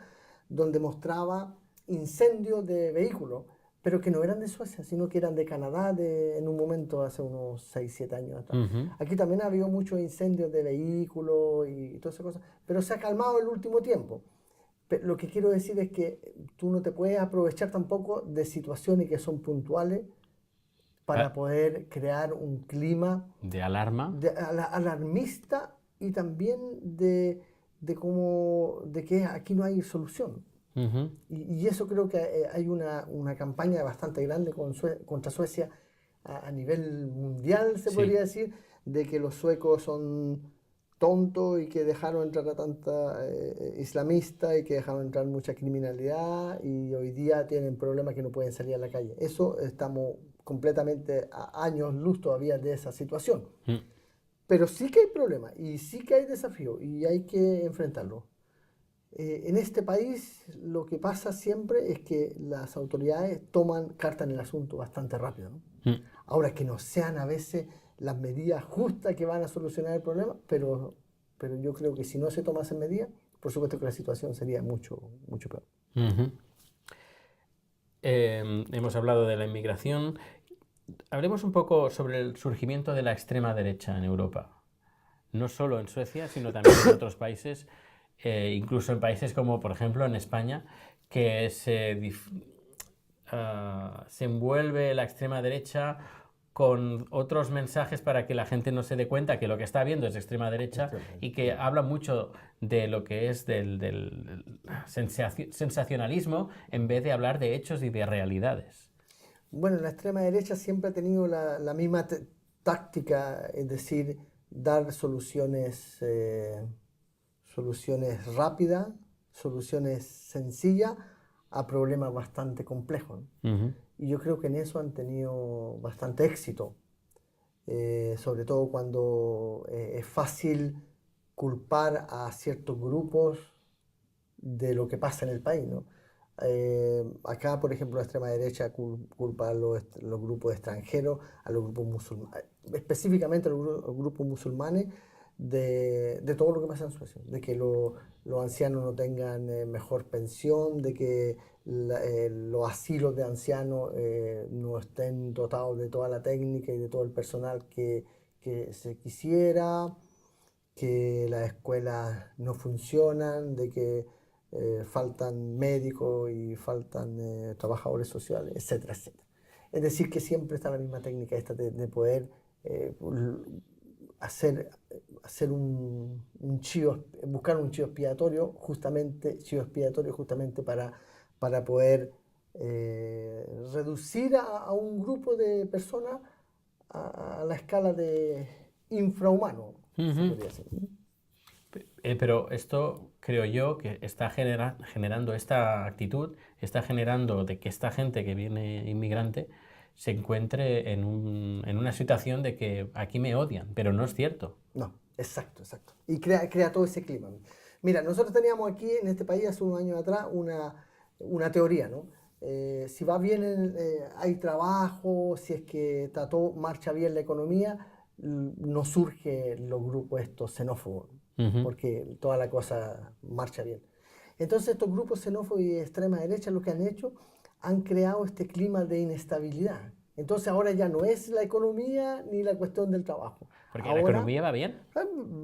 donde mostraba incendios de vehículos, pero que no eran de Suecia, sino que eran de Canadá en un momento hace unos 6, 7 años atrás. Aquí también ha habido muchos incendios de vehículos y todas esas cosas, pero se ha calmado el último tiempo. Pero lo que quiero decir es que tú no te puedes aprovechar tampoco de situaciones que son puntuales para poder crear un clima
de alarma,
alarmista y también de que aquí no hay solución. Y eso creo que hay una campaña bastante grande contra Suecia a nivel mundial, se podría decir, de que los suecos son tontos y que dejaron entrar a tanta islamista y que dejaron entrar mucha criminalidad y hoy día tienen problemas que no pueden salir a la calle. Eso estamos completamente a años luz todavía de esa situación. Pero sí que hay problemas y sí que hay desafíos y hay que enfrentarlos. En este país lo que pasa siempre es que las autoridades toman carta en el asunto bastante rápido, ¿no? Ahora, que no sean a veces las medidas justas que van a solucionar el problema, pero yo creo que si no se tomasen medidas, por supuesto que la situación sería mucho, mucho peor.
Hemos hablado de la inmigración. Hablemos un poco sobre el surgimiento de la extrema derecha en Europa. No solo en Suecia, sino también en otros países, incluso en países como, por ejemplo, en España, que se envuelve la extrema derecha con otros mensajes para que la gente no se dé cuenta que lo que está viendo es extrema derecha y que habla mucho de lo que es del sensacionalismo en vez de hablar de hechos y de realidades.
Bueno, la extrema derecha siempre ha tenido la misma táctica, es decir, dar soluciones rápidas, soluciones sencillas a problemas bastante complejos, ¿no? Y yo creo que en eso han tenido bastante éxito, sobre todo cuando es fácil culpar a ciertos grupos de lo que pasa en el país, ¿no? Acá, por ejemplo, la extrema derecha culpa a los grupos extranjeros, a los grupos musulmanes, específicamente a los grupos musulmanes, de todo lo que pasa en Suecia, de que los ancianos no tengan mejor pensión, de que los asilos de ancianos no estén dotados de toda la técnica y de todo el personal que se quisiera, que las escuelas no funcionan, de que faltan médicos y faltan trabajadores sociales, etcétera, etcétera. Es decir, que siempre está la misma técnica esta de poder buscar un chivo expiatorio justamente para poder reducir a un grupo de personas a la escala de infrahumano, se podría decir.
Pero esto creo yo que está generando esta actitud, está generando de que esta gente que viene inmigrante se encuentre en una situación de que aquí me odian, pero no es cierto.
No, exacto. Y crea todo ese clima. Mira, nosotros teníamos aquí en este país hace unos años atrás una teoría, ¿no? Si va bien, hay trabajo, si es que marcha bien la economía, no surgen los grupos estos xenófobos, porque toda la cosa marcha bien. Entonces estos grupos xenófobos y de extrema derecha lo que han hecho, han creado este clima de inestabilidad, Entonces ahora ya no es la economía ni la cuestión del trabajo.
Porque
Ahora,
la economía va bien.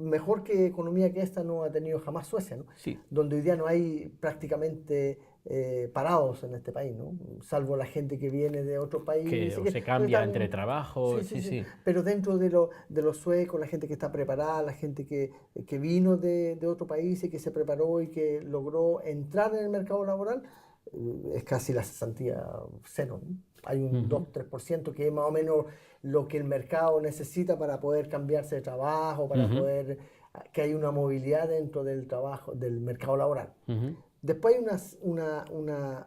mejor que economía que esta no ha tenido jamás Suecia, ¿no?
Sí.
Donde hoy día no hay prácticamente parados en este país, ¿no? Salvo la gente que viene de otros países.
Que o
que
se cambia
están-
entre trabajos.
Sí, sí,
Sí,
sí.
sí.
Pero dentro de los suecos, la gente que está preparada, la gente que vino de otro país y que se preparó y que logró entrar en el mercado laboral, es casi la cesantía cero, ¿no? Hay un
Ujú.
2-3% que es más o menos lo que el mercado necesita para poder cambiarse de trabajo, para
Ujú.
poder que hay una movilidad dentro del trabajo, del mercado laboral.
Ujú.
Después hay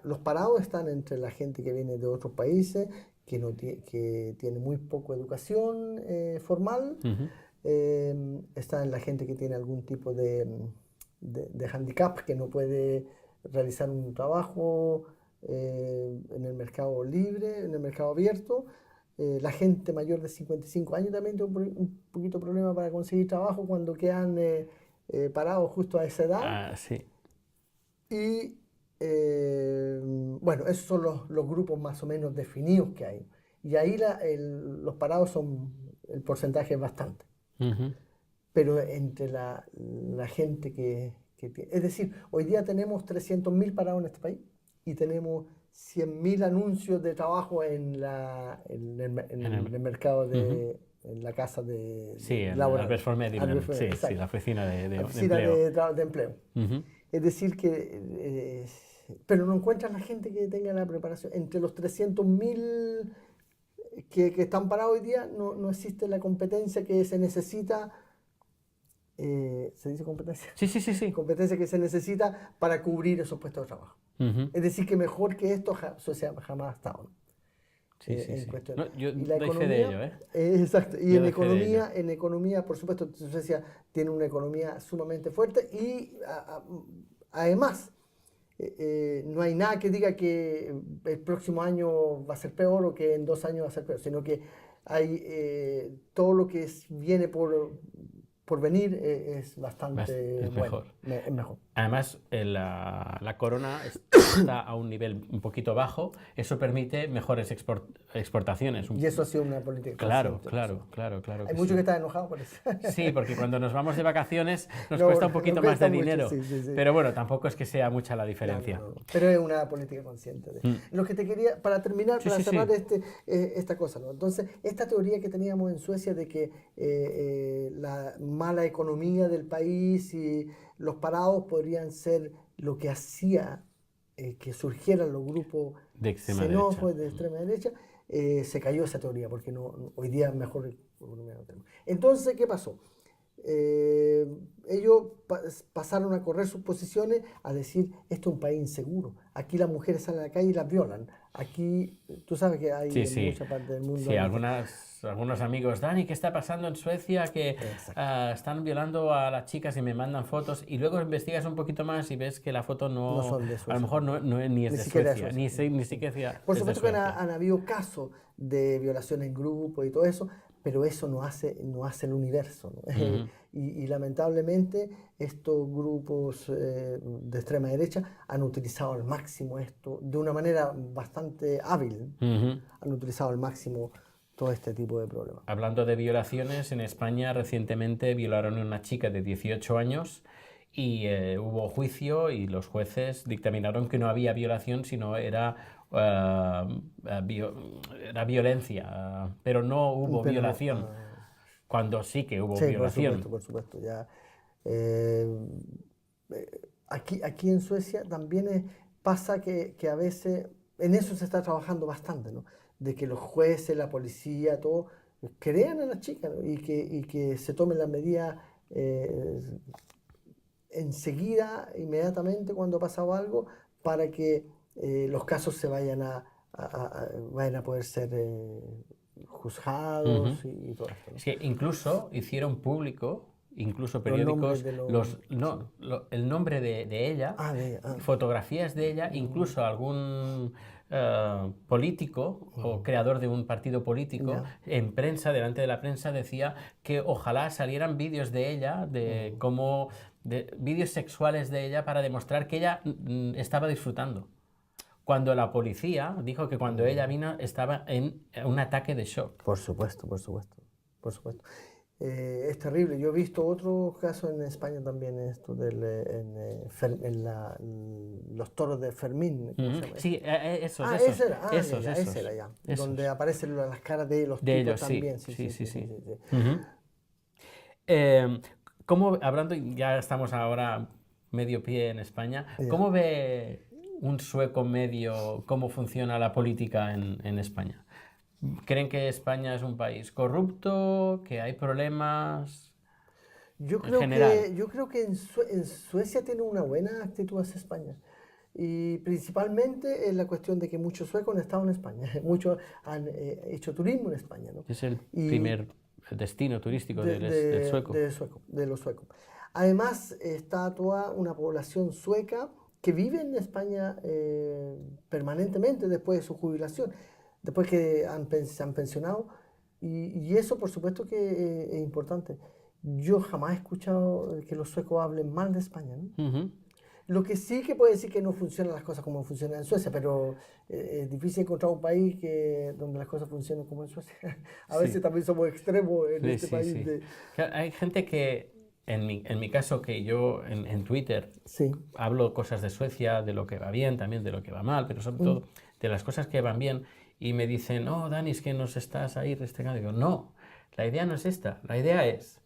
los parados están entre la gente que viene de otros países, que tiene muy poca educación formal,
Ujú.
está en la gente que tiene algún tipo de handicap, que no puede realizar un trabajo en el mercado libre, en el mercado abierto. La gente mayor de 55 años también tiene un poquito de problema para conseguir trabajo cuando quedan parados justo a esa edad.
Ah, sí.
Y bueno, esos son los grupos más o menos definidos que hay. Y ahí los parados son, el porcentaje es bastante.
Ujú.
Pero entre la gente es decir, hoy día tenemos 300.000 parados en este país y tenemos 100.000 anuncios de trabajo en el mercado
Ujú.
en la casa
Sí, en
laboral.
Albert Medicine. Sí, sí,
Exacto.
la oficina
La
de
oficina
empleo.
de empleo.
Ujú.
Es decir, pero no encuentran la gente que tenga la preparación. Entre los 300.000 que están parados hoy día, no existe la competencia que se necesita. ¿Se dice competencia?
Sí, sí, sí, sí.
Competencia que se necesita para cubrir esos puestos de trabajo.
Ujú.
Es decir, que mejor que esto Suecia jamás ha estado, ¿no?
Sí, sí,
En
sí.
cuestión.
No, yo
Y la
doy fe de
economía,
ello, ¿eh?
exacto. Y
Yo doy fe de ello.
en economía, por supuesto, Suecia tiene una economía sumamente fuerte y además no hay nada que diga que el próximo año va a ser peor o que en 2 años va a ser peor, sino que hay todo lo que viene por venir es bastante
Es
bueno,
mejor.
es mejor.
Además, la corona está a un nivel un poquito bajo. Eso permite mejores exportaciones.
Y eso ha sido una política
Claro,
consciente.
claro, claro, claro
Hay
que
muchos
sí.
que están enojados por eso.
Sí, porque cuando nos vamos de vacaciones nos
No,
cuesta un
nos
poquito más
cuesta
de
mucho,
dinero.
sí, sí, sí.
Pero bueno, tampoco es que sea mucha la
No,
diferencia.
no, no. Pero es una política consciente.
Mm.
Lo que te quería, para terminar,
Sí,
para
sí,
cerrar
sí.
esta cosa, ¿no? Entonces, esta teoría que teníamos en Suecia de que la mala economía del país y los parados podrían ser lo que hacía que surgieran los grupos
De extrema derecha.
xenófobos de extrema derecha, se cayó esa teoría, porque hoy día mejor economía no tenemos. Entonces, ¿qué pasó? Ellos pasaron a correr sus posiciones a decir, esto es un país inseguro, aquí las mujeres salen a la calle y las violan, aquí, tú sabes que hay
Sí,
en
sí.
mucha parte del mundo...
Sí, algunos amigos, Dani, ¿qué está pasando en Suecia? Que
Exacto.
están violando a las chicas y me mandan fotos. Y luego investigas un poquito más y ves que la foto
No
no,
son de
a
Suecia.
lo mejor ni es
Ni
de
siquiera de
Suecia,
Suecia.
ni siquiera
Por
es de
supuesto que
Suecia.
han habido casos de violación en grupo y todo eso, pero eso no hace el universo, ¿no?
Ujú.
Y lamentablemente estos grupos de extrema derecha han utilizado al máximo esto de una manera bastante hábil.
Ujú.
Han utilizado al máximo todo este tipo de problemas.
Hablando de violaciones, en España recientemente violaron a una chica de 18 años y hubo juicio y los jueces dictaminaron que no había violación, sino era violencia, pero no hubo
Pero no,
violación, cuando sí que hubo
sí,
violación.
por supuesto. Ya, eh, aquí en Suecia también pasa que a veces, en eso se está trabajando bastante, ¿no? De que los jueces, la policía, todo, crean a las chicas, ¿no? Y que se tomen las medidas enseguida, inmediatamente cuando ha pasado algo, para que los casos se vayan a poder ser
Ujú.
juzgados y todo esto, ¿no?
Es que incluso hicieron público, incluso
Los nombres
periódicos,
de los...
el nombre de ella,
Ah.
fotografías de ella, incluso algún político o creador de un partido político
Ya.
en prensa, delante de la prensa, decía que ojalá salieran vídeos de ella, de vídeos sexuales de ella para demostrar que ella estaba disfrutando. cuando la policía dijo que cuando ella vino estaba en un ataque de shock.
Por supuesto, por supuesto, por supuesto. Es terrible. Yo he visto otros casos en España también, esto los toros de Fermín. ¿Cómo se llama?
Sí, esos,
Ese era,
esos.
ese era ya.
Esos.
Donde aparecen las caras de los
De
tipos
ellos,
también.
sí.
Sí.
¿Cómo, hablando, ya estamos ahora medio pie en España,
Ya.
¿cómo ve un sueco medio cómo funciona la política en España? ¿Creen que España es un país corrupto, que hay problemas en general?
Yo creo que en Suecia tiene una buena actitud hacia España. Y principalmente en la cuestión de que muchos suecos han estado en España, muchos han hecho turismo en España, ¿no?
Es el
Y
primer destino turístico del sueco.
de los suecos. Además, está toda una población sueca que vive en España permanentemente después de su jubilación, después que se han pensionado, y eso por supuesto que es importante. Yo jamás he escuchado que los suecos hablen mal de España, ¿no?
Ujú.
Lo que sí que puede decir que no funcionan las cosas como funcionan en Suecia, pero es difícil encontrar un país donde las cosas funcionen como en Suecia. A
Sí.
veces también somos extremos en
Sí,
este
sí,
país.
sí. Claro, hay gente que, en mi caso, que yo en Twitter
Sí.
hablo cosas de Suecia, de lo que va bien, también de lo que va mal, pero sobre todo de las cosas que van bien, y me dicen, oh, Dani, es que nos estás ahí restregando. Digo, no, la idea no es esta, la idea es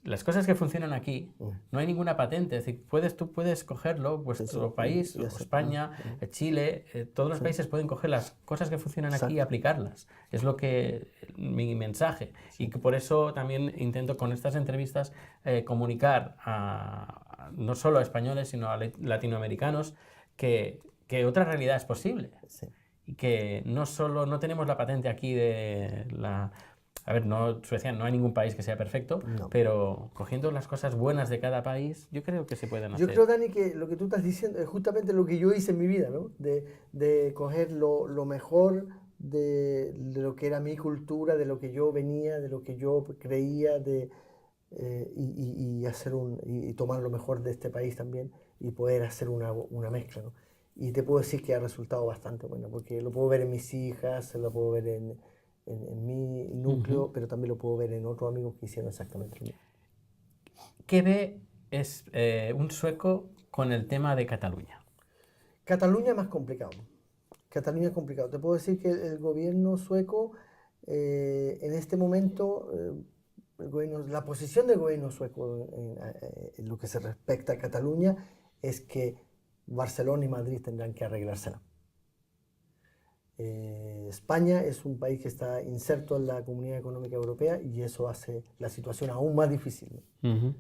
las cosas que funcionan aquí, no hay ninguna patente, es decir, tú puedes cogerlo, vuestro país, o España, Chile, todos los países pueden coger las cosas que funcionan aquí y aplicarlas. Es lo que mi mensaje. Y que por eso también intento con estas entrevistas comunicar no solo a españoles, sino a latinoamericanos que otra realidad es posible.
Sí.
Y que no tenemos la patente aquí de la... A ver, Suecia no hay ningún país que sea perfecto,
No.
pero cogiendo las cosas buenas de cada país, yo creo que se pueden hacer.
Yo creo, Dani, que lo que tú estás diciendo es justamente lo que yo hice en mi vida, ¿no? De coger lo mejor de lo que era mi cultura, de lo que yo venía, de lo que yo creía, y tomar lo mejor de este país también y poder hacer una mezcla, ¿no? Y te puedo decir que ha resultado bastante bueno, porque lo puedo ver en mis hijas, lo puedo ver en mi núcleo, pero también lo puedo ver en otros amigos que hicieron exactamente lo mismo.
¿Qué ve un sueco con el tema de Cataluña?
Cataluña es más complicado. Cataluña es complicado. Te puedo decir que el gobierno sueco, en este momento, la posición del gobierno sueco en lo que se respecta a Cataluña es que Barcelona y Madrid tendrán que arreglársela. España es un país que está inserto en la Comunidad Económica Europea y eso hace la situación aún más difícil, ¿no?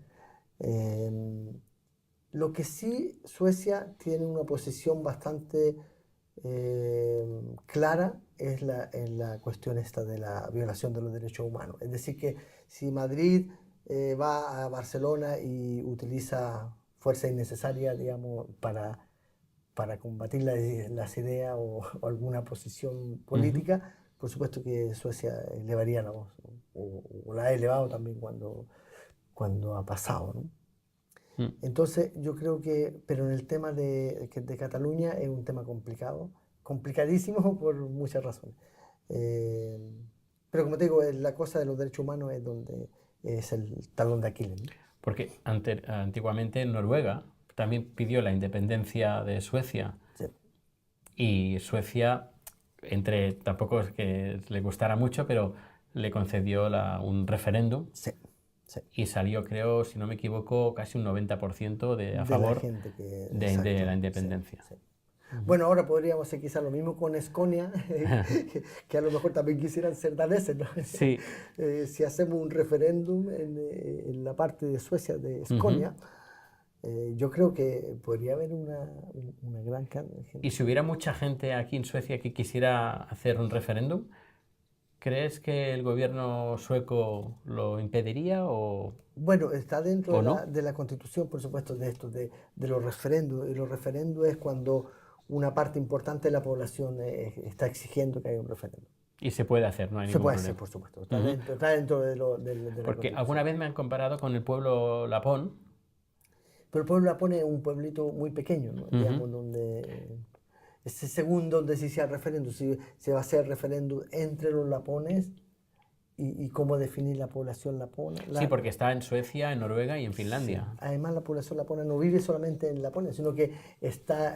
Lo que sí, Suecia tiene una posición bastante clara es en la cuestión esta de la violación de los derechos humanos. Es decir, que si Madrid va a Barcelona y utiliza fuerza innecesaria, digamos, para combatir las ideas o alguna posición política, por supuesto que Suecia elevaría la voz, ¿no? o la ha elevado también cuando ha pasado, ¿no? Entonces yo creo que, pero en el tema de Cataluña es un tema complicado, complicadísimo por muchas razones. Pero como te digo, la cosa de los derechos humanos es donde es el talón de Aquiles, ¿no?
Porque antiguamente Noruega también pidió la independencia de Suecia.
Sí.
Y Suecia, tampoco es que le gustara mucho, pero le concedió un referéndum.
Sí. Sí.
Y salió, creo, si no me equivoco, casi un 90% a favor de la independencia.
Sí. Bueno, ahora podríamos hacer quizás lo mismo con Estonia, que a lo mejor también quisieran ser daneses, ¿no?
Sí.
Si hacemos un referéndum en la parte de Suecia, de Estonia, yo creo que podría haber una gran cantidad de gente.
¿Y si hubiera mucha gente aquí en Suecia que quisiera hacer un referéndum? ¿Crees que el gobierno sueco lo impediría o...?
Bueno, está dentro
no?
de la Constitución, por supuesto, de los referendos. Y los referendos es cuando una parte importante de la población está exigiendo que haya un referéndum.
Y se puede hacer, no hay ningún problema.
Se puede hacer, por supuesto. Está dentro de la
Porque
Constitución.
alguna vez me han comparado con el pueblo lapón.
Pero el pueblo lapón es un pueblito muy pequeño, ¿no? Digamos, donde... ese segundo donde se hiciera el referéndum, si se va a hacer el referéndum entre los lapones y cómo definir la población lapona.
Sí, porque está en Suecia, en Noruega y en
Sí.
Finlandia.
Además, la población lapona no vive solamente en Laponia, sino que está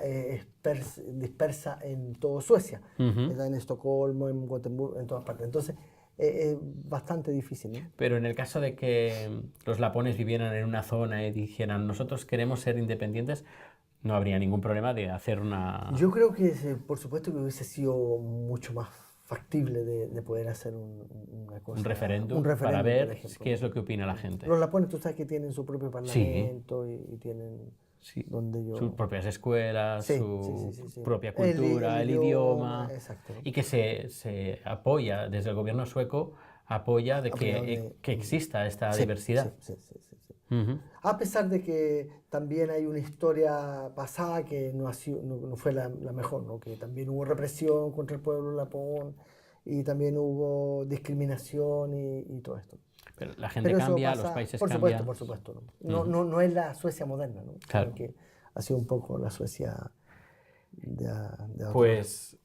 dispersa en toda Suecia.
Ujú.
Está en Estocolmo, en Gotemburgo, en todas partes. Entonces, es bastante difícil, ¿no?
Pero en el caso de que los lapones vivieran en una zona y dijeran nosotros queremos ser independientes, no habría ningún problema de hacer una...
Yo creo que, por supuesto, que hubiese sido mucho más factible de poder hacer una cosa,
un referéndum
por
para ver
ejemplo.
qué es lo que opina la gente.
Los lapones, tú sabes que tienen su propio
Sí,
parlamento y tienen
sí.
donde
Sus propias escuelas,
Sí,
su
sí.
propia cultura, el idioma,
Exacto.
y que se apoya, desde el gobierno sueco, apoya de
Apoyable.
que exista esta
Sí,
diversidad.
sí.
Ujú.
A pesar de que también hay una historia pasada que no fue la mejor, ¿no? Que también hubo represión contra el pueblo lapón y también hubo discriminación y todo esto.
Pero la gente
Pero eso
cambia, los
pasa,
países
por
cambian.
supuesto, ¿no? No es la Suecia moderna, ¿no?
Claro.
Sino que ha sido un poco la Suecia de otro.
Pues,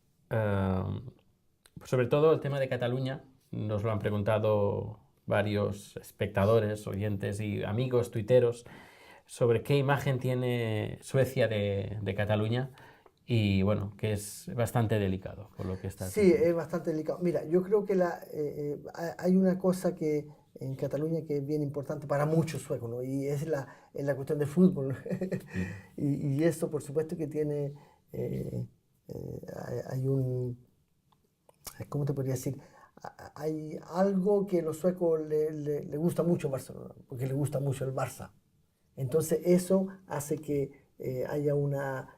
sobre todo el tema de Cataluña, nos lo han preguntado varios espectadores, oyentes y amigos tuiteros sobre qué imagen tiene Suecia de Cataluña y bueno, que es bastante delicado por lo que estás
Sí,
diciendo.
es bastante delicado. Mira, yo creo que hay una cosa que en Cataluña que es bien importante para muchos suecos, ¿no? Y es la cuestión del fútbol, ¿no? Y eso, por supuesto, que tiene, hay ¿cómo te podría decir? Hay algo que a los suecos le gusta mucho Barcelona, porque le gusta mucho el Barça. Entonces eso hace que haya una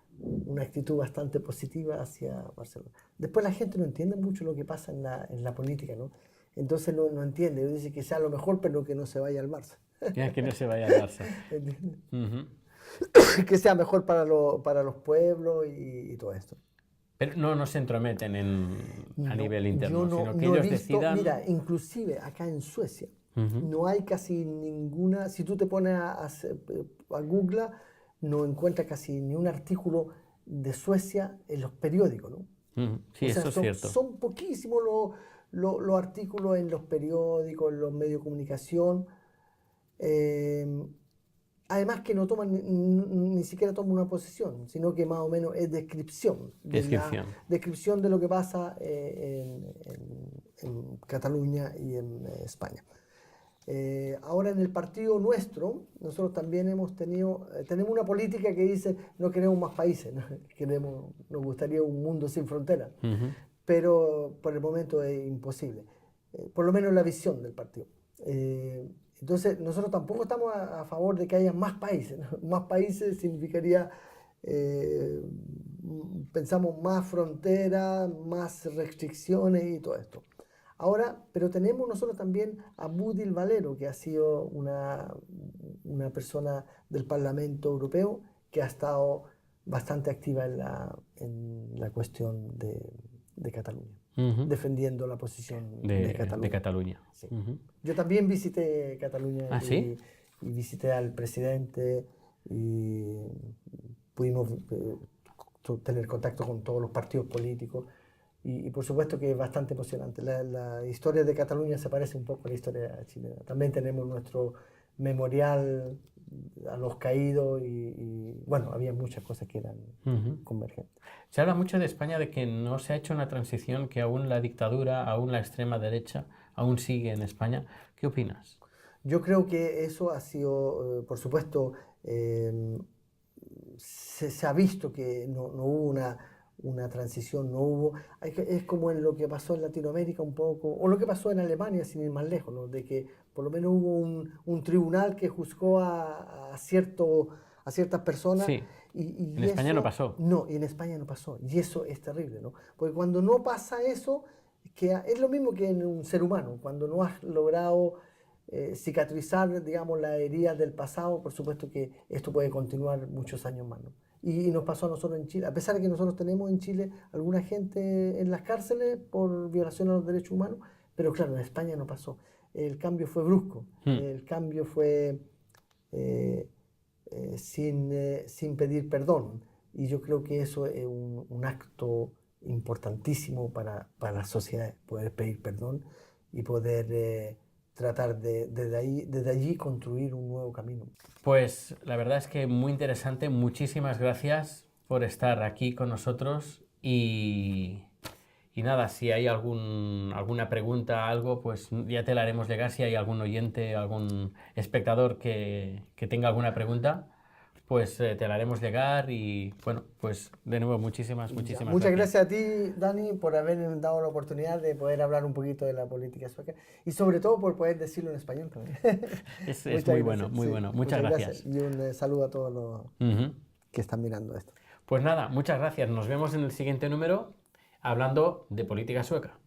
actitud bastante positiva hacia Barcelona. Después la gente no entiende mucho lo que pasa en la política, ¿no? Entonces no entiende, dice que sea lo mejor, pero que no se vaya al Barça.
Que no se vaya al Barça.
¿Entiendes?
Ujú.
Que sea mejor para los pueblos y todo esto.
Pero no se entrometen a nivel interno,
yo
sino que
no he
ellos
visto,
decidan.
mira, inclusive acá en Suecia,
Ujú.
no hay casi ninguna, si tú te pones a Google, no encuentras casi ni un artículo de Suecia en los periódicos, ¿no?
Ujú. Sí,
O sea,
eso es cierto.
son poquísimos los artículos en los periódicos, en los medios de comunicación. Eh, Además que no toman ni siquiera toman una posición, sino que más o menos es descripción descripción de lo que pasa en Cataluña y en España. Ahora en el partido nuestro, nosotros también tenemos una política que dice no queremos más países, ¿no? Nos gustaría un mundo sin fronteras,
Ujú.
pero por el momento es imposible, por lo menos la visión del partido. Entonces, nosotros tampoco estamos a favor de que haya más países, ¿no? Más países significaría, pensamos, más fronteras, más restricciones y todo esto. Ahora, pero tenemos nosotros también a Bodil Valero, que ha sido una persona del Parlamento Europeo que ha estado bastante activa en la cuestión de Cataluña,
Ujú.
defendiendo la posición de Cataluña.
de Cataluña.
Sí.
Ujú.
Yo también visité Cataluña
¿Ah, sí?
y visité al presidente y pudimos tener contacto con todos los partidos políticos y por supuesto que es bastante emocionante. La historia de Cataluña se parece un poco a la historia chilena. También tenemos nuestro memorial a los caídos bueno, había muchas cosas que eran
Ujú.
convergentes.
Se habla mucho de España de que no se ha hecho una transición, que aún la dictadura, aún la extrema derecha, aún sigue en España. ¿Qué opinas?
Yo creo que eso ha sido, por supuesto, eh, se ha visto que no hubo una transición, no hubo. Es como en lo que pasó en Latinoamérica un poco, o lo que pasó en Alemania, sin ir más lejos, ¿no? De que por lo menos hubo un tribunal que juzgó a ciertas personas.
Sí,
Y
en España no
eso,
pasó.
no, y en España no pasó. Y eso es terrible, ¿no? Porque cuando no pasa eso, es lo mismo que en un ser humano, cuando no has logrado cicatrizar, digamos, las heridas del pasado, por supuesto que esto puede continuar muchos años más, ¿no? Y nos pasó a nosotros en Chile, a pesar de que nosotros tenemos en Chile alguna gente en las cárceles por violación a los derechos humanos, pero claro, en España no pasó. El cambio fue brusco, el cambio fue sin pedir perdón. y yo creo que eso es un acto importantísimo para la sociedad, poder pedir perdón y poder tratar desde allí construir un nuevo camino.
Pues la verdad es que muy interesante, muchísimas gracias por estar aquí con nosotros y nada, si hay alguna pregunta, algo, pues ya te la haremos llegar. Si hay algún oyente, algún espectador que tenga alguna pregunta, pues te la haremos llegar y bueno, pues de nuevo muchísimas
Muchas gracias a ti, Dani, por haberme dado la oportunidad de poder hablar un poquito de la política sueca y sobre todo por poder decirlo en español también.
Es muy bueno, muy bueno. Muchas gracias.
Y un saludo a todos los que están mirando esto.
Pues nada, muchas gracias. Nos vemos en el siguiente número hablando de política sueca.